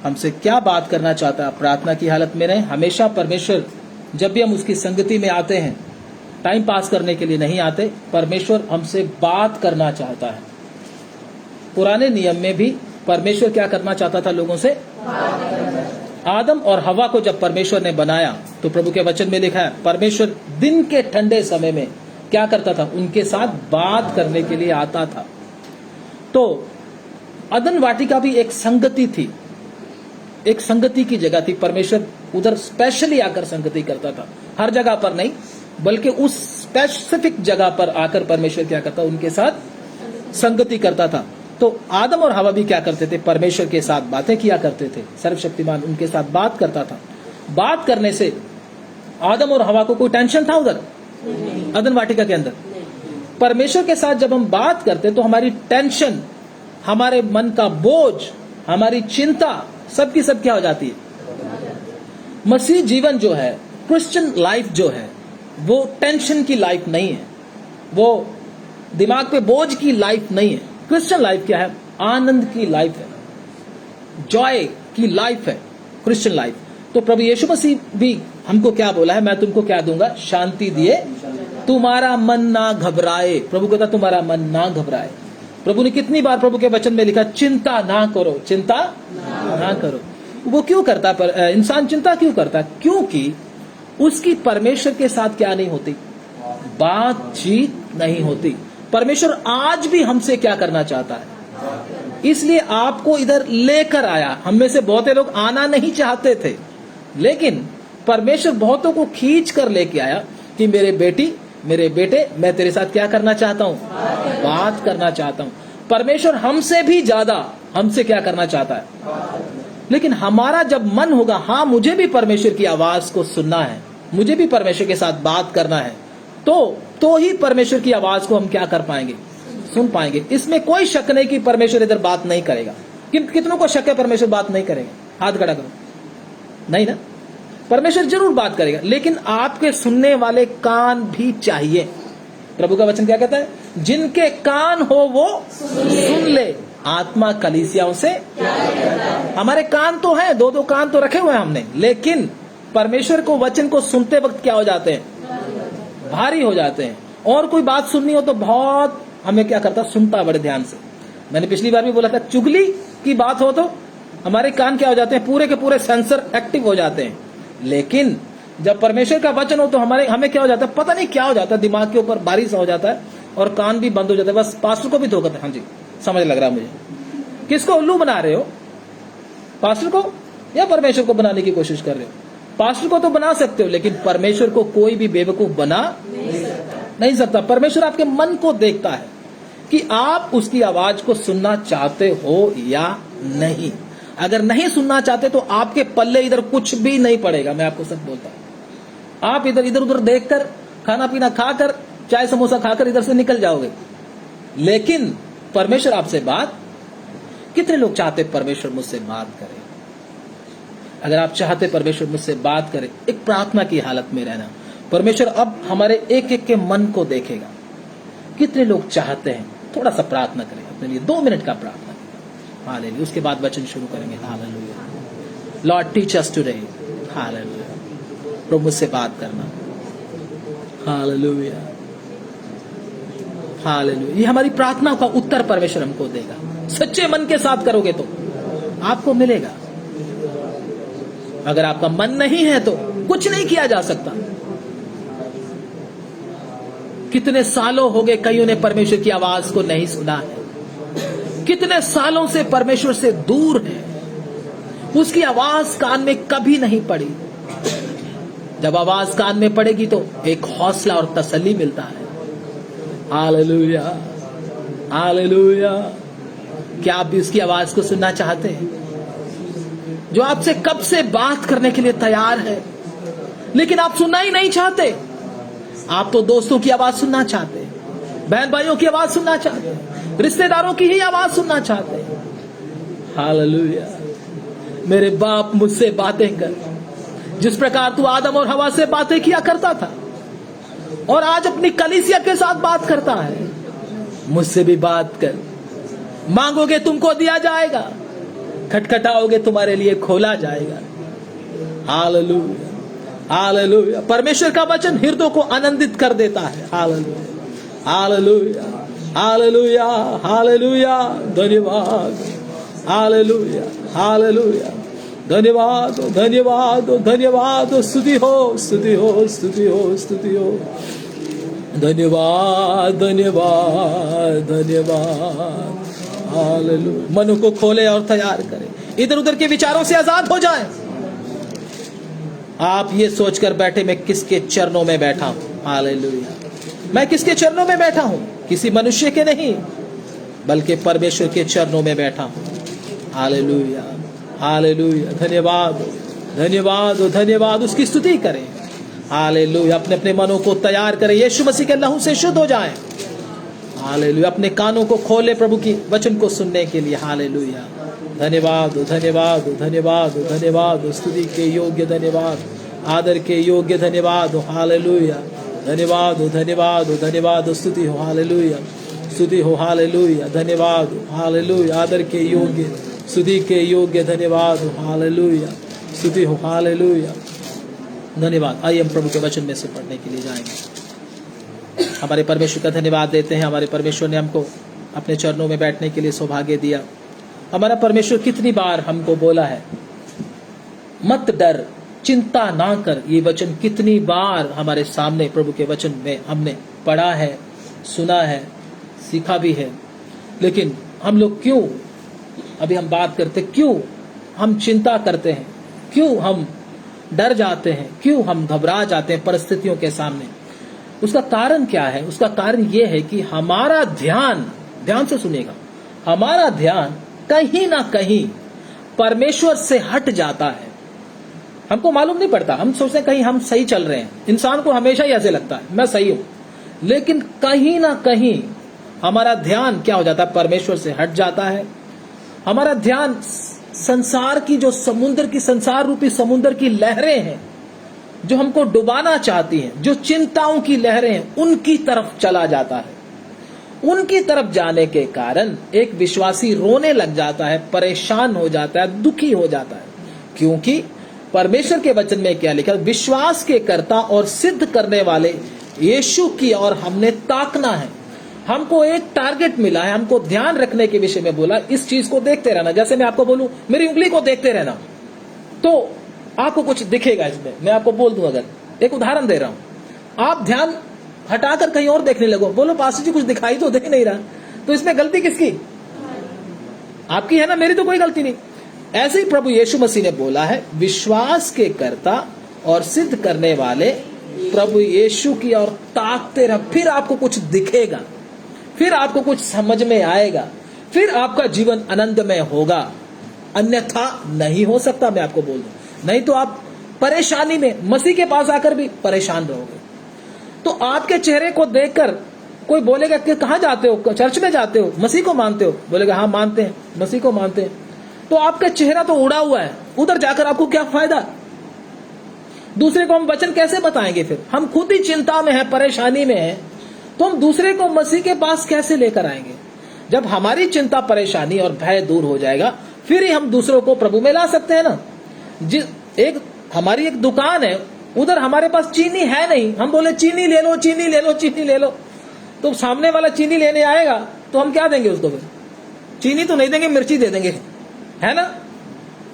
हमसे क्या बात करना चाहता है। प्रार्थना की हालत में रहें। हमेशा परमेश्वर, जब भी हम उसकी संगति में आते हैं, टाइम पास करने के लिए नहीं आते, परमेश्वर हमसे बात करना चाहता है। पुराने नियम में भी परमेश्वर क्या करना चाहता था लोगों से? आदम और हवा को जब परमेश्वर ने बनाया तो प्रभु के वचन में लिखा है, परमेश्वर दिन के ठंडे समय में क्या करता था? उनके साथ बात करने के लिए आता था। तो अदन वाटिका भी एक संगति थी, एक संगति की जगह थी। परमेश्वर उधर स्पेशली आकर संगति करता था, हर जगह पर नहीं, बल्कि उस स्पेसिफिक जगह पर आकर परमेश्वर क्या करता? उनके साथ संगति करता था। तो आदम और हवा भी क्या करते थे? परमेश्वर के साथ बातें किया करते थे। सर्वशक्तिमान उनके साथ बात करता था। बात करने से आदम और हवा को कोई टेंशन था उधर अदन वाटिका के अंदर? परमेश्वर के साथ जब हम बात करते तो हमारी टेंशन, हमारे मन का बोझ, हमारी चिंता सब की सब क्या हो जाती है? मसीह जीवन जो है, क्रिश्चियन लाइफ जो है, वो टेंशन की लाइफ नहीं है, वो दिमाग पे बोझ की लाइफ नहीं है। क्रिश्चियन लाइफ क्या है? आनंद की लाइफ है, जॉय की लाइफ है क्रिश्चियन लाइफ। तो प्रभु यीशु मसीह भी हमको क्या बोला है? मैं तुमको क्या दूंगा? शांति दिए, तुम्हारा मन ना घबराए। प्रभु कहता तुम्हारा मन ना घबराए। प्रभु ने कितनी बार प्रभु के वचन में लिखा, चिंता ना करो, चिंता ना करो। वो क्यों करता? पर इंसान चिंता क्यों करता? क्योंकि उसकी परमेश्वर के साथ क्या नहीं होती? बातचीत नहीं होती। परमेश्वर आज भी हमसे क्या करना चाहता है, इसलिए आपको इधर लेकर आया। हम में से बहुते लोग आना नहीं चाहते थे, लेकिन परमेश्वर बहुतों को खींच कर लेके आया कि मेरे बेटी, मेरे बेटे, मैं तेरे साथ क्या करना चाहता हूँ? बात करना चाहता हूँ। परमेश्वर हमसे भी ज्यादा हमसे क्या करना चाहता है। लेकिन हमारा जब मन होगा, हाँ मुझे भी परमेश्वर की आवाज को सुनना है, मुझे भी परमेश्वर के साथ बात करना है, तो ही परमेश्वर की आवाज को हम क्या कर पाएंगे? सुन पाएंगे। इसमें कोई शक नहीं कि परमेश्वर इधर बात नहीं करेगा। कितनों को शक है परमेश्वर बात नहीं करेगा? हाथ खड़ा करो। नहीं ना, परमेश्वर जरूर बात करेगा, लेकिन आपके सुनने वाले कान भी चाहिए। प्रभु का वचन क्या कहता है? जिनके कान हो वो सुन ले। आत्मा कलीसियाओं से, हमारे कान तो हैं, दो कान तो रखे हुए हैं हमने, लेकिन परमेश्वर को वचन को सुनते वक्त क्या हो जाते हैं? भारी हो जाते हैं। और कोई बात सुननी हो तो बहुत हमें क्या करता? सुनता बड़े ध्यान से। मैंने पिछली बार भी बोला था, चुगली की बात हो तो हमारे कान क्या हो जाते हैं? पूरे के पूरे सेंसर एक्टिव हो जाते हैं। लेकिन जब परमेश्वर का वचन हो तो हमें क्या हो जाता है? पता नहीं क्या हो जाता है, दिमाग के ऊपर भारी सा हो जाता है और कान भी बंद हो जाता है। बस पास्टर को भी धोखा था। हाँ जी, समझ लग रहा है मुझे। किसको उल्लू बना रहे हो? पास्टर को या परमेश्वर को बनाने की कोशिश कर रहे हो? पास्टर को तो बना सकते हो, लेकिन परमेश्वर को कोई भी बेवकूफ बना नहीं सकता। परमेश्वर आपके मन को देखता है कि आप उसकी आवाज को सुनना चाहते हो या नहीं। अगर नहीं सुनना चाहते तो आपके पल्ले इधर कुछ भी नहीं पड़ेगा। मैं आपको सच बोलता हूं, आप इधर उधर देखकर, खाना पीना खाकर, चाय समोसा खाकर इधर से निकल जाओगे। लेकिन परमेश्वर आपसे बात, कितने लोग चाहते परमेश्वर मुझसे बात करे? अगर आप चाहते परमेश्वर मुझसे बात करे, एक प्रार्थना की हालत में रहना। परमेश्वर अब हमारे एक एक के मन को देखेगा। कितने लोग चाहते हैं? थोड़ा सा प्रार्थना करें अपने लिए, 2 मिनट का प्रार्थना करें। हालेलुया। उसके बाद वचन शुरू करेंगे। Hallelujah. Lord teach us today. Hallelujah. प्रभु मुझसे बात करना। Hallelujah, hallelujah. ये हमारी प्रार्थना का उत्तर परमेश्वर हमको देगा। सच्चे मन के साथ करोगे तो आपको मिलेगा। अगर आपका मन नहीं है तो कुछ नहीं किया जा सकता। कितने सालों हो गए कईयों ने परमेश्वर की आवाज को नहीं सुना है। कितने सालों से परमेश्वर से दूर है, उसकी आवाज कान में कभी नहीं पड़ी। जब आवाज कान में पड़ेगी तो एक हौसला और तसल्ली मिलता है। Hallelujah, hallelujah. क्या आप भी उसकी आवाज को सुनना चाहते हैं, जो आपसे कब से बात करने के लिए तैयार है, लेकिन आप सुनना ही नहीं चाहते? आप तो दोस्तों की आवाज सुनना चाहते हैं, बहन भाइयों की आवाज सुनना चाहते हैं, रिश्तेदारों की ही आवाज सुनना चाहते हैं। हालेलुया। मेरे बाप मुझसे बातें कर, जिस प्रकार तू आदम और हवा से बातें किया करता था और आज अपनी कलीसिया के साथ बात करता है। मुझसे भी बात कर। मांगोगे तुमको दिया जाएगा, खटखटाओगे तुम्हारे लिए खोला जाएगा। Hallelujah, hallelujah. परमेश्वर का वचन हृदय को आनंदित कर देता है। Hallelujah, hallelujah, hallelujah, hallelujah. धन्यवाद, हालेलुया, हालेलुया। धन्यवाद, धन्यवाद, धन्यवाद। स्तुति हो, स्तुति हो, स्तुति हो, स्तुति हो। धन्यवाद, धन्यवाद, धन्यवाद। हालेलुया। मन को खोले और तैयार करें, इधर उधर के विचारों से आजाद हो जाएं। आप ये सोचकर बैठे मैं किसके चरणों में बैठा हूं। हालेलुया। मैं किसके चरणों में बैठा हूं? किसी मनुष्य के नहीं, बल्कि परमेश्वर के चरणों में बैठा हूं। Hallelujah, hallelujah. धन्यवाद, धन्यवाद, धन्यवाद। उसकी स्तुति करें। हालेलुया। अपने अपने मनों को तैयार करें, यीशु मसीह के लहू से शुद्ध हो जाएं। हालेलुया। अपने कानों को खोले प्रभु की वचन को सुनने के लिए। हालेलुया। धन्यवाद, धन्यवाद, धन्यवाद, धन्यवाद। स्तुति के योग्य धन्यवाद, आदर के योग्य धन्यवाद। हालेलुया। धन्यवाद, धन्यवाद, धन्यवाद। स्तुति हो, हालेलुया, स्तुति हो, हालेलुया। धन्यवाद, हालेलुया। आदर के योग्य, स्तुति के योग्य धन्यवाद। हालेलुया, स्तुति हो, हालेलुया। धन्यवाद। आइए हम प्रभु के वचन में से पढ़ने के लिए जाएंगे। हमारे परमेश्वर का धन्यवाद देते हैं। हमारे परमेश्वर ने हमको अपने चरणों में बैठने के लिए सौभाग्य दिया। हमारा परमेश्वर कितनी बार हमको बोला है, मत डर, चिंता ना कर। ये वचन कितनी बार हमारे सामने प्रभु के वचन में हमने पढ़ा है, सुना है, सीखा भी है। लेकिन हम लोग क्यों, अभी हम बात करते, क्यों हम चिंता करते हैं, क्यों हम डर जाते हैं, क्यों हम घबरा जाते हैं परिस्थितियों के सामने? उसका कारण क्या है? उसका कारण यह है कि हमारा ध्यान, ध्यान से सुनिएगा, हमारा ध्यान कहीं ना कहीं परमेश्वर से हट जाता है। हमको मालूम नहीं पड़ता, हम सोचते हैं कहीं हम सही चल रहे हैं। इंसान को हमेशा ही ऐसे लगता है मैं सही हूं, लेकिन कहीं ना कहीं हमारा ध्यान क्या हो जाता है? परमेश्वर से हट जाता है। हमारा ध्यान संसार की जो समुद्र की, संसार रूपी समुद्र की लहरें हैं जो हमको डुबाना चाहती हैं, जो चिंताओं की लहरें हैं, उनकी तरफ चला जाता है। उनकी तरफ जाने के कारण एक विश्वासी रोने लग जाता है, परेशान हो जाता है, दुखी हो जाता है। क्योंकि परमेश्वर के वचन में क्या लिखा? विश्वास के कर्ता और सिद्ध करने वाले यीशु की ओर हमने ताकना है। हमको एक टारगेट मिला है, हमको ध्यान रखने के विषय में बोला, इस चीज को देखते रहना। जैसे मैं आपको बोलूं मेरी उंगली को देखते रहना, तो आपको कुछ दिखेगा इसमें। मैं आपको बोल दूं, अगर एक उदाहरण दे रहा हूं, आप ध्यान हटाकर कहीं और देखने लगो, बोलो पास्टर जी कुछ दिखाई तो दे नहीं रहा, तो इसमें गलती किसकी? आपकी है ना, मेरी तो कोई गलती नहीं। ऐसे ही प्रभु यीशु मसीह ने बोला है, विश्वास के कर्ता और सिद्ध करने वाले प्रभु यीशु की ओर ताकते रह, फिर आपको कुछ दिखेगा, फिर आपको कुछ समझ में आएगा, फिर आपका जीवन आनंदमय होगा। अन्यथा नहीं हो सकता। मैं आपको बोल दूं, नहीं तो आप परेशानी में, मसीह के पास आकर भी परेशान रहोगे। तो आपके चेहरे को देखकर कोई बोलेगा कि कहां जाते हो? चर्च में जाते हो? मसीह को मानते हो? बोलेगा हाँ मानते हैं, मसीह को मानते हैं। तो आपका चेहरा तो उड़ा हुआ है, उधर जाकर आपको क्या फायदा? दूसरे को हम वचन कैसे बताएंगे? फिर हम खुद ही चिंता में है, परेशानी में है, तो हम दूसरे को मसीह के पास कैसे लेकर आएंगे? जब हमारी चिंता, परेशानी और भय दूर हो जाएगा, फिर ही हम दूसरों को प्रभु में ला सकते हैं ना। हमारी एक दुकान है, उधर हमारे पास चीनी है नहीं, हम बोले चीनी ले लो, चीनी ले लो, चीनी ले लो, तो सामने वाला चीनी लेने आएगा तो हम क्या देंगे उसको? फिर चीनी तो नहीं देंगे, मिर्ची दे देंगे, है ना।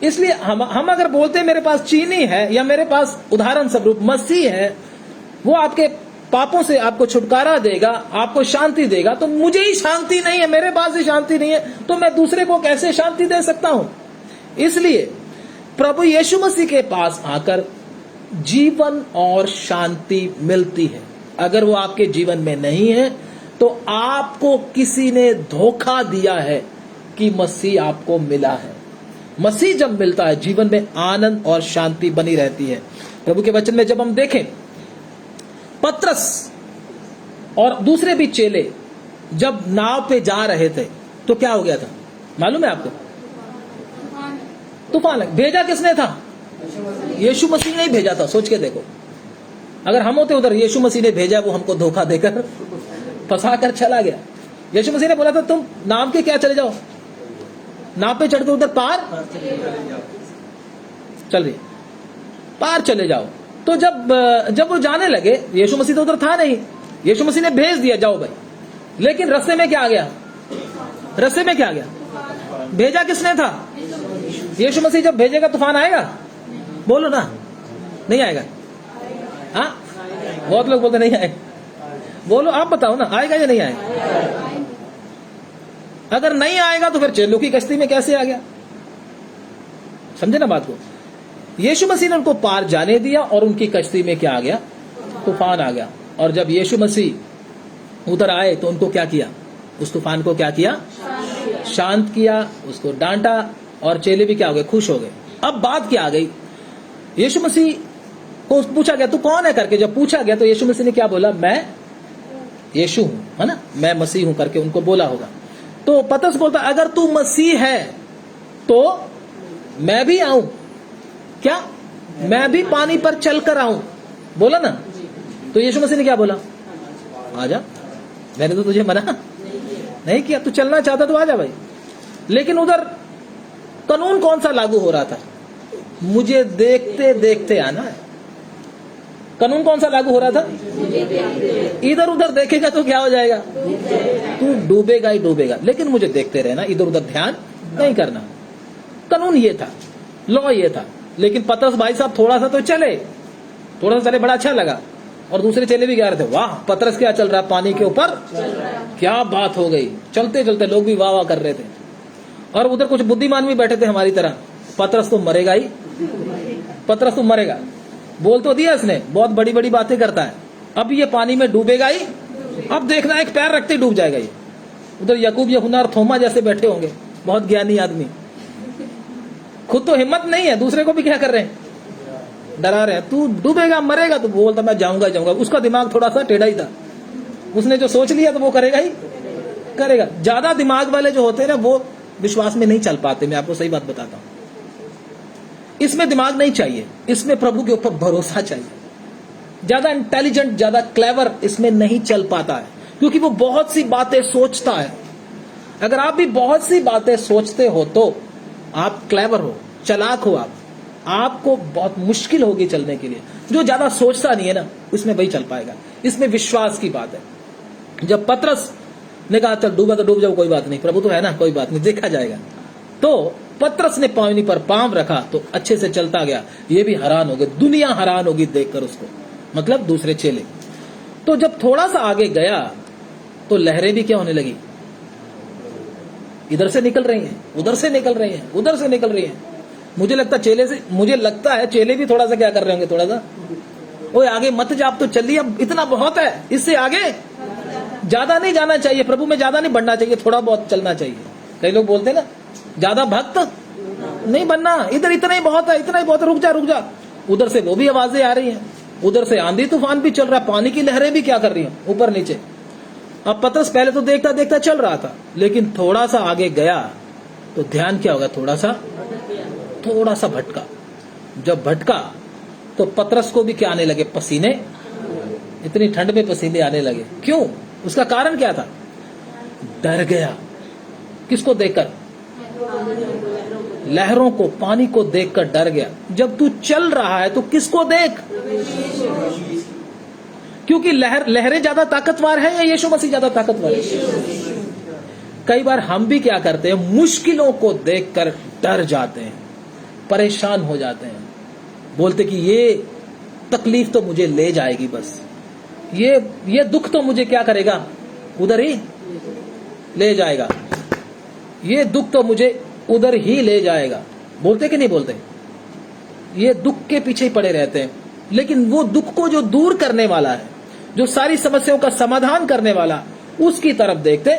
इसलिए हम अगर बोलते हैं मेरे पास चीनी है, या मेरे पास उदाहरण स्वरूप मसीह है, वो आपके पापों से आपको छुटकारा देगा, आपको शांति देगा, तो मुझे ही शांति नहीं है, मेरे पास ही शांति नहीं है, तो मैं दूसरे को कैसे शांति दे सकता हूं? इसलिए प्रभु यीशु मसीह के पास आकर जीवन और शांति मिलती है। अगर वो आपके जीवन में नहीं है तो आपको किसी ने धोखा दिया है कि मसीह आपको मिला है। मसीह जब मिलता है, जीवन में आनंद और शांति बनी रहती है। प्रभु के वचन में जब हम देखें, पतरस और दूसरे भी चेले जब नाव पे जा रहे थे तो क्या हो गया था मालूम है आपको? तूफान। भेजा किसने था? यीशु मसीह ने ही भेजा था। सोच के देखो, अगर हम होते उधर, यीशु मसीह ने भेजा, वो हमको धोखा देकर फंसा कर चला गया। यीशु मसीह ने बोला था तुम नाव के क्या चले जाओ, नाव पे चढ़ के उधर पार चल रही, पार चले जाओ। तो जब वो जाने लगे, यीशु मसीह तो उधर था नहीं, यीशु मसीह ने भेज दिया जाओ भाई, लेकिन रास्ते में क्या आ गया? रास्ते में क्या आ गया? भेजा किसने था? यीशु मसीह जब भेजेगा तूफान आएगा? बोलो ना, नहीं आएगा? हाँ, बहुत लोग बोलते नहीं आएगा। बोलो, आप बताओ ना, आएगा या नहीं आएगा? अगर नहीं आएगा तो फिर चेलों की कश्ती में कैसे आ गया? समझे ना बात को? यीशु मसीह ने उनको पार जाने दिया और उनकी कश्ती में क्या आ गया? तूफान आ गया। और जब यीशु मसीह उधर आए तो उनको क्या किया? उस तूफान को क्या किया? शांत किया, उसको डांटा, और चेले भी क्या हो गए? खुश हो गए। अब बात क्या आ गई? यीशु मसीह को पूछा गया तू कौन है करके, जब पूछा गया तो यीशु मसीह ने क्या बोला? मैं यीशु हूं, है ना, मैं मसीह हूं करके उनको बोला होगा। तो पतरस बोलता अगर तू मसीह है तो मैं भी आऊं क्या? मैं भी पानी पर चलकर आऊं, बोला ना। तो यीशु मसीह ने क्या बोला? आजा, मैंने तो तुझे मना नहीं किया, तू चलना चाहता तो आजा भाई। लेकिन उधर कानून कौन सा लागू हो रहा था? मुझे देखते देखते आना है। कानून कौन सा लागू हो रहा था? इधर उधर देखेगा तो क्या हो जाएगा? तू डूबेगा ही डूबेगा, लेकिन मुझे देखते रहना, इधर उधर ध्यान नहीं करना। कानून ये था, लॉ ये था। लेकिन पतरस भाई साहब थोड़ा सा तो चले, थोड़ा सा चले, बड़ा अच्छा लगा। और दूसरे चेले भी कह रहे थे वाह पतरस क्या चल रहा, पानी के ऊपर, क्या बात हो गई। चलते चलते लोग भी वाह वाह कर रहे थे। और उधर कुछ बुद्धिमान भी बैठे थे हमारी तरह, पतरस तो मरेगा ही, पतरस तो मरेगा, बोल तो दिया इसने, बहुत बड़ी बड़ी बातें करता है, अब ये पानी में डूबेगा ही, अब देखना एक पैर रखते ही डूब जाएगा ये। उधर यकूब, यूहन्ना और थोमा जैसे बैठे होंगे, बहुत ज्ञानी आदमी, खुद तो हिम्मत नहीं है, दूसरे को भी क्या कर रहे हैं? डरा रहे हैं, तू डूबेगा मरेगा। तो बोलता मैं जाऊंगा जाऊंगा। उसका दिमाग थोड़ा सा टेढ़ा ही था, उसने जो सोच लिया तो वो करेगा ही करेगा। ज्यादा दिमाग वाले जो होते हैं ना वो विश्वास में नहीं चल पाते, मैं आपको सही बात बताता हूं। इसमें दिमाग नहीं चाहिए, इसमें प्रभु के ऊपर भरोसा चाहिए। ज्यादा इंटेलिजेंट, ज्यादा क्लेवर इसमें नहीं चल पाता है, क्योंकि वो बहुत सी बातें सोचता है। अगर आप भी बहुत सी बातें सोचते हो तो आप क्लेवर हो, चालाक हो, आपको बहुत मुश्किल होगी चलने के लिए। जो ज्यादा सोचता नहीं है ना, उसमें वही चल पाएगा। इसमें विश्वास की बात है। जब पतरस ने कहा चल डूबा तो डूब जाओ, कोई बात नहीं, प्रभु तो है ना, कोई बात नहीं, देखा जाएगा। तो पतरस ने पानी पर पांव रखा तो अच्छे से चलता गया। ये भी हैरान हो गए, दुनिया हैरान होगी देखकर उसको, मतलब दूसरे चेले। तो जब थोड़ा सा आगे गया तो लहरें भी क्या होने लगी? इधर से निकल रही हैं, उधर से निकल रही हैं, उधर से निकल रही हैं। मुझे लगता है चेले भी थोड़ा सा क्या कर रहे होंगे, थोड़ा सा ओए आगे मत जा, आप तो चलिए, अब इतना बहुत है, इससे आगे ज्यादा नहीं जाना चाहिए, प्रभु में ज्यादा नहीं बढ़ना चाहिए, थोड़ा बहुत चलना चाहिए। कई लोग बोलते हैं ना ज्यादा भक्त नहीं बनना, इधर इतना ही बहुत है, इतना ही बहुत है, रुक जा रुक जा। उधर से वो भी आवाजें आ रही हैं, उधर से आंधी तूफान भी चल रहा है, पानी की लहरें भी क्या कर रही हैं, ऊपर नीचे। अब पतरस पहले तो देखता देखता चल रहा था, लेकिन थोड़ा सा आगे गया तो ध्यान क्या होगा, थोड़ा सा भटका। जब भटका तो पतरस को भी क्या आने लगे, पसीने, इतनी ठंड में पसीने आने लगे। क्यों? उसका कारण क्या था? डर गया। किसको देखकर? लहरों को, पानी को देखकर डर गया। जब तू चल रहा है तो किसको देख? क्योंकि लहरें ज्यादा ताकतवर है या यीशु मसीह ज्यादा ताकतवर है? कई बार हम भी क्या करते हैं, मुश्किलों को देखकर डर जाते हैं, परेशान हो जाते हैं, बोलते कि ये तकलीफ तो मुझे ले जाएगी, बस ये दुख तो मुझे क्या करेगा, उधर ही ले जाएगा, ये दुख तो मुझे उधर ही ले जाएगा। बोलते कि नहीं बोलते? ये दुख के पीछे ही पड़े रहते हैं। लेकिन वो दुख को जो दूर करने वाला है, जो सारी समस्याओं का समाधान करने वाला, उसकी तरफ देखते।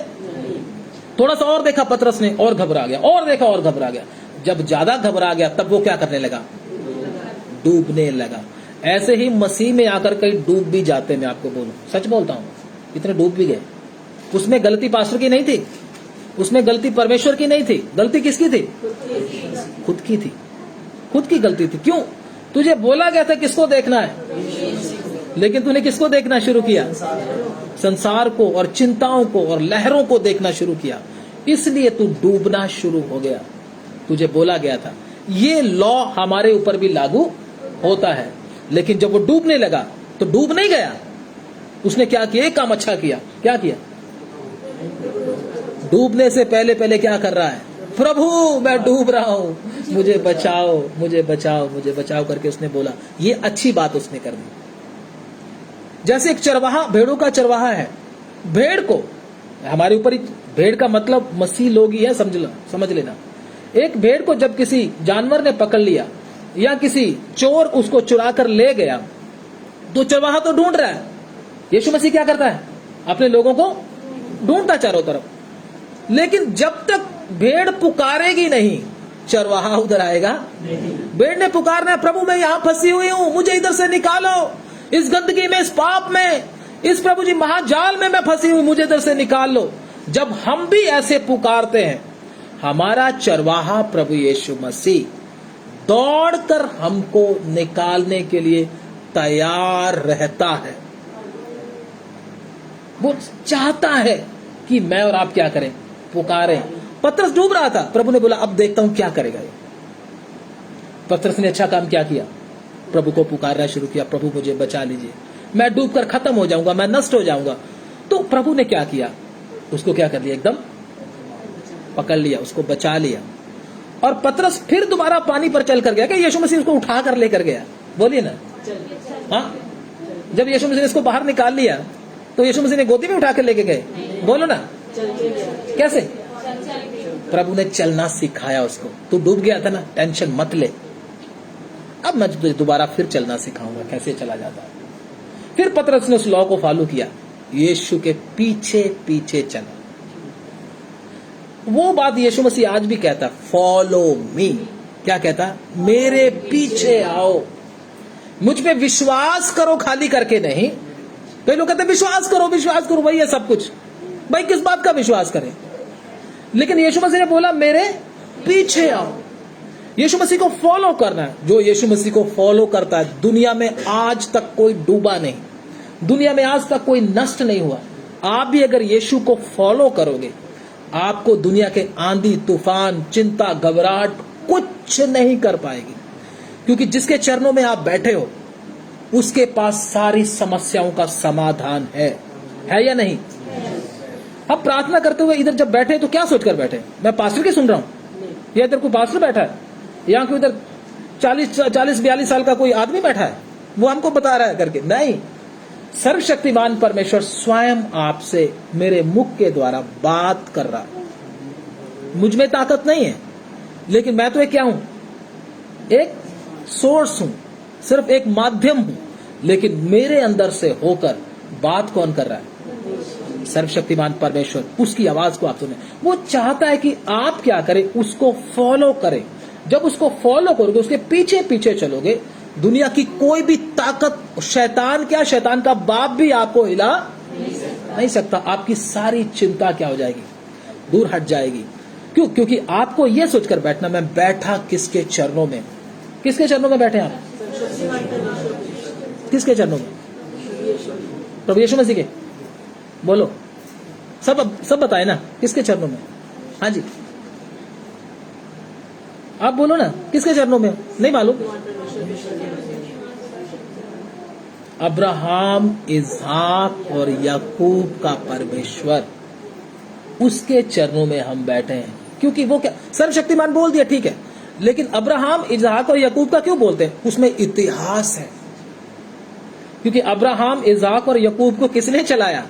थोड़ा सा और देखा पतरस ने और घबरा गया, और देखा और घबरा गया। जब ज्यादा घबरा गया तब वो क्या करने लगा, डूबने लगा। ऐसे ही मसीह में आकर कई डूब भी जाते, मैं आपको बोलूं, सच बोलता हूं, इतने डूब भी गए। उसमें गलती पास्टर की नहीं थी, उसमें गलती परमेश्वर की नहीं थी, गलती किसकी थी? खुद की थी, खुद की गलती थी। क्यों? तुझे बोला गया था किसको देखना है, लेकिन तूने किसको देखना शुरू किया? संसार को और चिंताओं को और लहरों को देखना शुरू किया। इसलिए तू डूबना शुरू हो गया। तुझे बोला गया था। ये लॉ हमारे ऊपर भी लागू होता है, लेकिन जब वो डूबने लगा तो डूब नहीं गया। उसने क्या किया? एक काम अच्छा किया। क्या किया? डूबने से पहले पहले क्या कर रहा है? प्रभु मैं डूब रहा हूं, मुझे बचाओ, मुझे बचाओ, मुझे बचाओ करके उसने बोला। ये अच्छी बात उसने कर दी। जैसे एक चरवाहा, भेड़ों का चरवाहा है, भेड़ को हमारे ऊपर ही, भेड़ का मतलब मसीह लोग ही है, समझ लेना। एक भेड़ को जब किसी जानवर ने पकड़ लिया या किसी चोर उसको चुरा कर ले गया, तो चरवाहा तो ढूंढ रहा है। यीशु मसीह क्या करता है? अपने लोगों को ढूंढता चारों तरफ। लेकिन जब तक भेड़ पुकारेगी नहीं, चरवाहा उधर आएगा नहीं। भेड़ ने पुकारना है, प्रभु मैं यहां फंसी हुई हूं, मुझे इधर से निकालो, इस गंदगी में, इस पाप में, इस प्रभु जी महाजाल में मैं फंसी हुई, मुझे इधर से निकाल लो। जब हम भी ऐसे पुकारते हैं, हमारा चरवाहा प्रभु यीशु मसीह दौड़कर हमको निकालने के लिए तैयार रहता है। वो चाहता है कि मैं और आप क्या करें? पुकारें। पतरस डूब रहा था, प्रभु ने बोला अब देखता हूं क्या करेगा ये। पतरस ने अच्छा काम क्या किया? प्रभु को पुकारना शुरू किया, प्रभु मुझे बचा लीजिए, मैं डूबकर खत्म हो जाऊंगा, मैं नष्ट हो जाऊंगा। तो प्रभु ने क्या किया? उसको क्या कर लिया? एकदम पकड़ लिया, उसको बचा लिया। और पतरस फिर दोबारा पानी पर चल कर गया कि यीशु मसीह उसको उठा कर लेकर गया। बोलिए ना, हाँ। जब यीशु मसीह ने इसको बाहर निकाल लिया तो यीशु मसीह ने गोदी में उठा कर लेके गए। बोलो ना, कैसे? प्रभु ने चलना सिखाया उसको। तू डूब गया था ना, टेंशन मत ले, अब मैं तुझे दोबारा फिर चलना सिखाऊंगा, कैसे चला जाता है। फिर पतरस ने उस लॉ को फॉलो किया, यीशु के पीछे पीछे चला। वो बात यीशु मसीह आज भी कहता, फॉलो मी। क्या कहता? मेरे पीछे आओ, मुझ पे विश्वास करो, खाली करके नहीं। कई लोग कहते विश्वास करो, विश्वास करो, वही है सब कुछ। भाई किस बात का विश्वास करें? लेकिन यीशु मसीह ने बोला मेरे पीछे आओ। यीशु मसीह को फॉलो करना है। जो यीशु मसीह को फॉलो करता है, दुनिया में आज तक कोई डूबा नहीं, दुनिया में आज तक कोई नष्ट नहीं हुआ। आप भी अगर यीशु को फॉलो करोगे, आपको दुनिया के आंधी तूफान, चिंता, घबराहट कुछ नहीं कर पाएगी, क्योंकि जिसके चरणों में आप बैठे हो उसके पास सारी समस्याओं का समाधान है या नहीं? अब प्रार्थना करते हुए इधर जब बैठे तो क्या सोचकर बैठे? मैं पास्टर की सुन रहा हूं, या इधर कोई पास्टर बैठा है, या कोई इधर 40-42 साल का कोई आदमी बैठा है, वो हमको बता रहा है करके? नहीं, सर्वशक्तिमान परमेश्वर स्वयं आपसे मेरे मुख के द्वारा बात कर रहा है। मुझ में ताकत नहीं है, लेकिन मैं तो एक क्या हूं? एक सोर्स हूं, सिर्फ एक माध्यम हूं, लेकिन मेरे अंदर से होकर बात कौन कर रहा है? सर्वशक्तिमान परमेश्वर। उसकी आवाज को आप सुने। वो चाहता है कि आप क्या करें? उसको फॉलो करें। जब उसको फॉलो करोगे, उसके पीछे पीछे चलोगे, दुनिया की कोई भी ताकत, शैतान क्या, शैतान का बाप भी आपको हिला नहीं सकता। आपकी सारी चिंता क्या हो जाएगी? दूर हट जाएगी। क्यों? क्योंकि आपको यह सोचकर बैठना, मैं बैठा किसके चरणों में? किसके चरणों में बैठे आप? किसके चरणों में? प्रभु यीशु मसीह के। बोलो, सब बताए ना, किसके चरणों में? हाँ जी, आप बोलो ना, किसके चरणों में? नहीं मालूम? अब्राहम, इज़हाक और याकूब का परमेश्वर, उसके चरणों में हम बैठे हैं। क्योंकि वो क्या, सर्वशक्तिमान बोल दिया, ठीक है, लेकिन अब्राहम, इज़हाक और याकूब का क्यों बोलते हैं? उसमें इतिहास है। क्योंकि अब्राहम, इज़हाक और याकूब को किसने चलाया?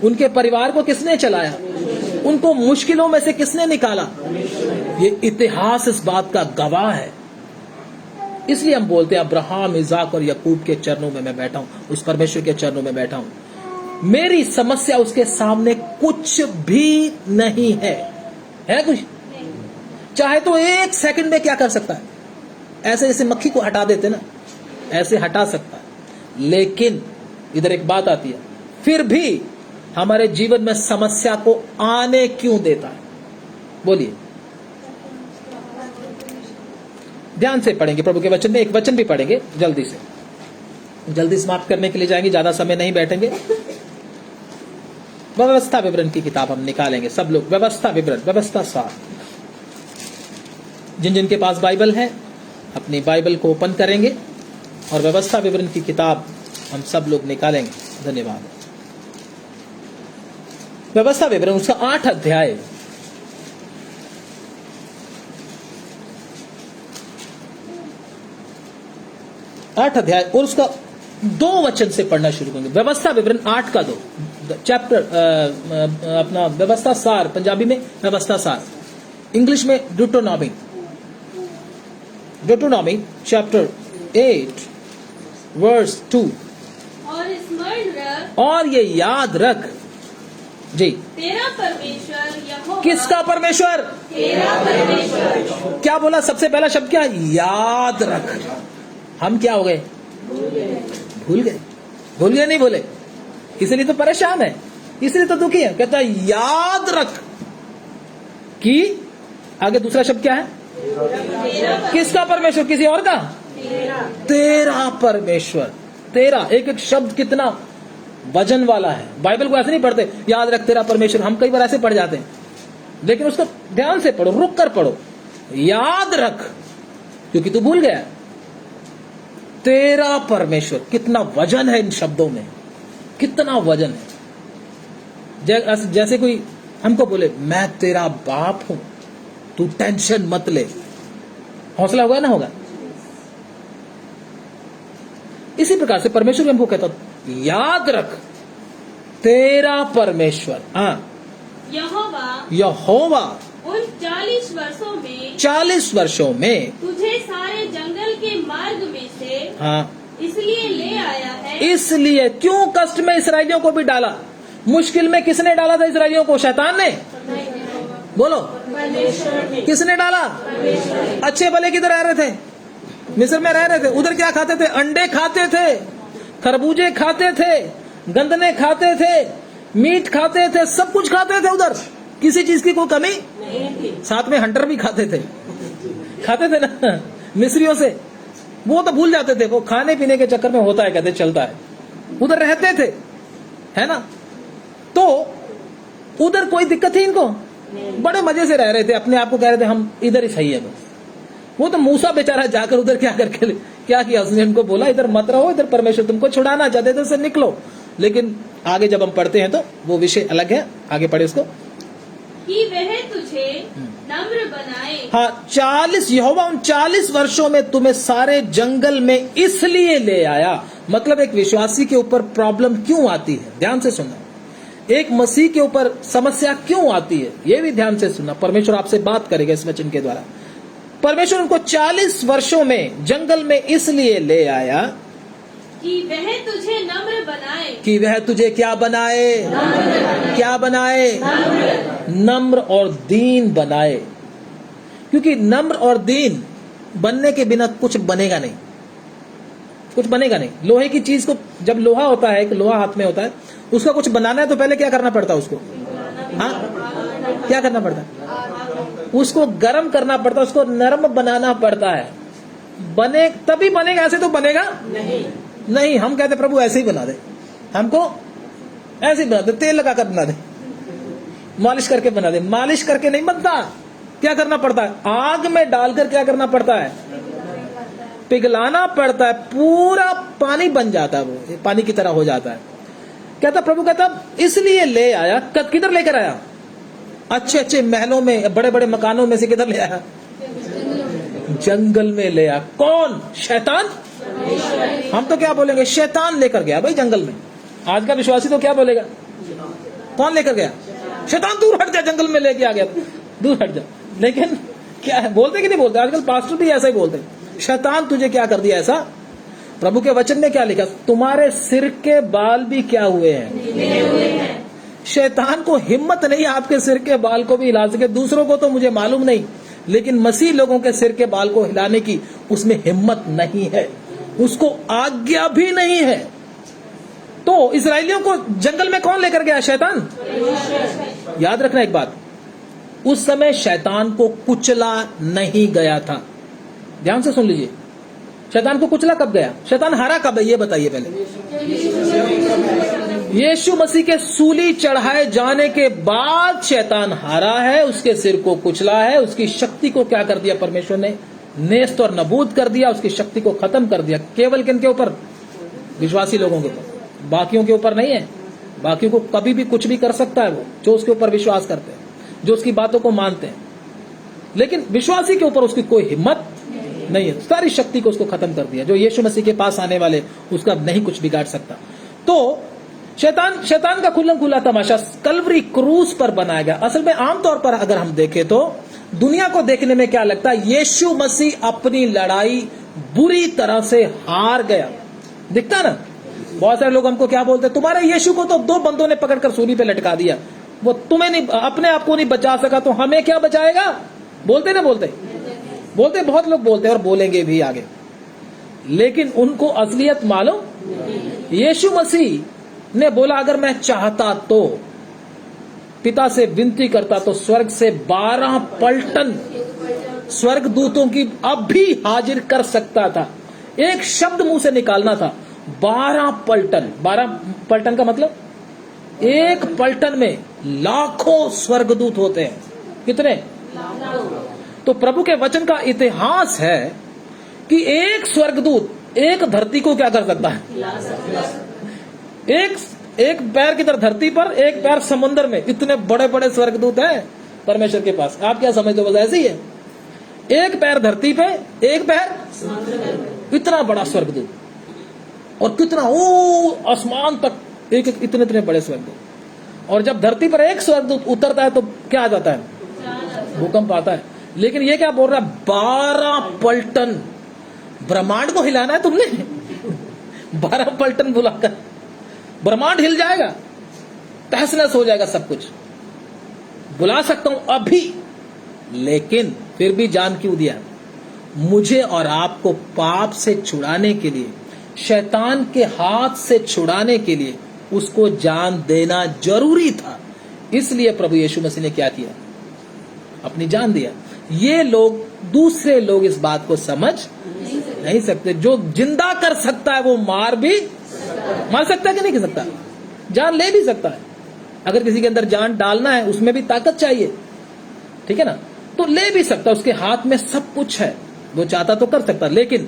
उनके परिवार को किसने चलाया? उनको मुश्किलों में से किसने निकाला? ये इतिहास इस बात का गवाह है। इसलिए हम बोलते हैं अब्राहम, इज़हाक और याकूब के चरणों में मैं बैठा हूं, उस परमेश्वर के चरणों में बैठा हूं। मेरी समस्या उसके सामने कुछ भी नहीं है कुछ? चाहे तो एक सेकंड में क्या कर सकता है? ऐसे जैसे मक्खी को हटा देते ना, ऐसे हटा सकता है। लेकिन इधर एक बात आती है, फिर भी हमारे जीवन में समस्या को आने क्यों देता है? बोलिए। ध्यान से पढ़ेंगे प्रभु के वचन में, एक वचन भी पढ़ेंगे, जल्दी समाप्त करने के लिए जाएंगे, ज्यादा समय नहीं बैठेंगे। व्यवस्था विवरण की किताब हम निकालेंगे सब लोग। व्यवस्था विवरण, व्यवस्था सार। जिन जिन के पास बाइबल है अपनी बाइबल को ओपन करेंगे और व्यवस्था विवरण की किताब हम सब लोग निकालेंगे। धन्यवाद। व्यवस्था विवरण उसका 8 अध्याय, 8 अध्याय और उसका 2 वचन से पढ़ना शुरू करेंगे। व्यवस्था विवरण 8 का 2 चैप्टर, अपना व्यवस्था सार, पंजाबी में व्यवस्था सार, इंग्लिश में ड्यूटोनॉमी। ड्यूटोनॉमी चैप्टर 8 वर्स 2। और स्मरण रख, और ये याद रख जी, तेरा परमेश्वर यहोवा। किसका परमेश्वर? तेरा परमेश्वर। क्या बोला? सबसे पहला शब्द क्या? याद रख। हम क्या हो गए? भूल गए। भूल गए नहीं बोले, इसलिए तो परेशान है, इसलिए तो दुखी है। कहता है याद रख कि आगे दूसरा शब्द क्या है? किसका परमेश्वर? किसी और का? तेरा परमेश्वर। तेरा, एक एक शब्द कितना वजन वाला है। बाइबल को ऐसे नहीं पढ़ते याद रख तेरा परमेश्वर, हम कई बार ऐसे पढ़ जाते हैं, लेकिन उसको ध्यान से पढ़ो, रुक कर पढ़ो। याद रख क्योंकि तू भूल गया। तेरा परमेश्वर, कितना वजन है इन शब्दों में, कितना वजन है। जैसे कोई हमको बोले मैं तेरा बाप हूं, तू टेंशन मत ले, हौसला होगा ना? होगा। इसी प्रकार से परमेश्वर हमको कहता याद रख तेरा परमेश्वर। हाँ, यहोवा यहोवा उन 40 वर्षों में 40 वर्षों में तुझे सारे जंगल के मार्ग में से हाँ, इसलिए ले आया है। इसलिए क्यों कष्ट में इसराइलियों को भी डाला? मुश्किल में किसने डाला था इसराइलियों को? शैतान ने? बोलो, किसने डाला? अच्छे भले किधर रह रहे थे? मिस्र में रह रहे थे। उधर क्या खाते थे? अंडे खाते थे, खरबूजे खाते थे, गंदने खाते थे, मीट खाते थे, सब कुछ खाते थे। उधर किसी चीज की कोई कमी नहीं थी। साथ में हंटर भी खाते थे ना मिस्रियों से। वो तो भूल जाते थे, वो खाने पीने के चक्कर में होता है, कहते चलता है। उधर रहते थे, है ना? तो उधर कोई दिक्कत थी इनको? बड़े मजे से रह रहे थे, अपने आप को कह रहे थे हम इधर ही सही है बस। वो तो मूसा बेचारा जाकर उधर क्या करके क्या किया? उसने उनको बोला इधर मत रहो, इधर परमेश्वर तुमको छुड़ाना चाहते थे, उससे निकलो। लेकिन आगे जब हम पढ़ते हैं तो वो विषय अलग है। आगे पढ़े उसको। कि वह तुझे नम्र बनाए। हाँ, 40 यहोवा उन 40 वर्षों में तुम्हें सारे जंगल में इसलिए ले आया। मतलब एक विश्वासी के ऊपर प्रॉब्लम क्यों आती है, ध्यान से सुनना। एक मसीह के ऊपर समस्या क्यों आती है, ये भी ध्यान से सुनना। परमेश्वर आपसे बात करेगा इस वचन के द्वारा। परमेश्वर उनको 40 वर्षों में जंगल में इसलिए ले आया कि वह तुझे नम्र बनाए। कि वह तुझे क्या बनाए? क्या बनाए? नम्र और दीन बनाए। क्योंकि नम्र और दीन बनने के बिना कुछ बनेगा नहीं, कुछ बनेगा नहीं। लोहे की चीज को, जब लोहा होता है, एक लोहा हाथ में होता है, उसका कुछ बनाना है तो पहले क्या करना पड़ता है उसको? हाँ, क्या करना पड़ता है? उसको गर्म करना पड़ता है, उसको नरम बनाना पड़ता है। बने तभी बनेगा, ऐसे तो बनेगा नहीं। हम कहते प्रभु ऐसे ही बना दे, हमको ऐसे ही बना दे, तेल लगा कर बना दे, मालिश करके बना दे। मालिश करके नहीं बनता, क्या करना पड़ता है? आग में डालकर क्या करना पड़ता है? पिघलाना पड़ता है, पूरा पानी बन जाता है, वो पानी की तरह हो जाता है। कहता प्रभु कहता इसलिए ले आया। किधर लेकर आया? अच्छे अच्छे महलों में, बड़े बड़े मकानों में से किधर ले आया? जंगल में ले आया। कौन? शैतान। हम तो क्या बोलेंगे? शैतान लेकर गया भाई जंगल में। आज का विश्वासी तो क्या बोलेगा? कौन लेकर गया? शैतान। दूर हट जा, जंगल में लेके आ गया, दूर हट जा। लेकिन क्या है, बोलते कि नहीं बोलते? आजकल पास्टर भी ऐसा ही बोलते हैं, शैतान तुझे क्या कर दिया ऐसा? प्रभु के वचन में क्या लिखा? तुम्हारे सिर के बाल भी क्या हुए हैं? शैतान को हिम्मत नहीं आपके सिर के बाल को भी हिला सके। दूसरों को तो मुझे मालूम नहीं, लेकिन मसीह लोगों के सिर के बाल को हिलाने की उसमें हिम्मत नहीं है, उसको आज्ञा भी नहीं है। तो इस्राएलियों को जंगल में कौन लेकर गया? शैतान। याद रखना एक बात, उस समय शैतान को कुचला नहीं गया था। ध्यान से सुन लीजिए, शैतान को कुचला कब गया? शैतान हारा कब है ये बताइए पहले। यीशु मसीह के सूली चढ़ाए जाने के बाद शैतान हारा है, उसके सिर को कुचला है, उसकी शक्ति को क्या कर दिया परमेश्वर ने? नेस्त और नबूद कर दिया, उसकी शक्ति को खत्म कर दिया। केवल किनके ऊपर? विश्वासी लोगों के ऊपर, बाकियों के ऊपर नहीं है। बाकियों को कभी भी कुछ भी कर सकता है वो, जो उसके ऊपर विश्वास करते हैं, जो उसकी बातों को मानते हैं। लेकिन विश्वासी के ऊपर उसकी कोई हिम्मत नहीं है, सारी शक्ति को उसको खत्म कर दिया। जो यीशु मसीह के पास आने वाले उसका नहीं कुछ बिगाड़ सकता। तो शैतान का खुल्लम खुला तमाशा कल्वरी क्रूस पर बनाया गया। असल में आमतौर पर अगर हम देखें तो दुनिया को देखने में क्या लगता है? यीशु मसीह अपनी लड़ाई बुरी तरह से हार गया, दिखता ना। बहुत सारे लोग हमको क्या बोलते हैं? तुम्हारे यीशु को तो 2 बंदों ने पकड़कर सूली पे लटका दिया, वो तुम्हें नहीं, अपने आप को नहीं बचा सका, तो हमें क्या बचाएगा? बोलते ना, बोलते बहुत लोग बोलते हैं और बोलेंगे भी आगे। लेकिन उनको असलियत मालूम? यीशु मसीह ने बोला अगर मैं चाहता तो, पिता से विनती करता तो स्वर्ग से 12 पलटन स्वर्गदूतों की अब भी हाजिर कर सकता था। एक शब्द मुंह से निकालना था, 12 पलटन। 12 पलटन का मतलब एक पलटन में लाखों स्वर्गदूत होते हैं। कितने? तो प्रभु के वचन का इतिहास है कि एक स्वर्गदूत एक धरती को क्या कर सकता है? एक पैर किधर धरती पर, एक पैर समुद्र में। इतने बड़े बड़े स्वर्गदूत हैं परमेश्वर के पास। आप क्या समझते हो? बस ऐसे ही है, एक पैर धरती पे, एक पैर इतना बड़ा स्वर्गदूत, और कितना ओ आसमान तक एक इतने इतने बड़े स्वर्गदूत। और जब धरती पर एक स्वर्गदूत उतरता है तो क्या आ जाता है? भूकंप आता है। लेकिन ये क्या बोल रहा है? 12 पलटन। ब्रह्मांड को हिलाना है तुमने? 12 पलटन बुलाकर ब्रह्मांड हिल जाएगा, तहस नहस हो जाएगा सब कुछ। बुला सकता हूं अभी, लेकिन फिर भी जान क्यों दिया? मुझे और आपको पाप से छुड़ाने के लिए, शैतान के हाथ से छुड़ाने के लिए उसको जान देना जरूरी था। इसलिए प्रभु यीशु मसीह ने क्या किया? अपनी जान दिया। ये लोग, दूसरे लोग इस बात को समझ नहीं सकते। जो जिंदा कर सकता है वो मार सकता है कि नहीं कर सकता? जान ले भी सकता है। अगर किसी के अंदर जान डालना है उसमें भी ताकत चाहिए, ठीक है ना? तो ले भी सकता है, उसके हाथ में सब कुछ है, वो चाहता तो कर सकता। लेकिन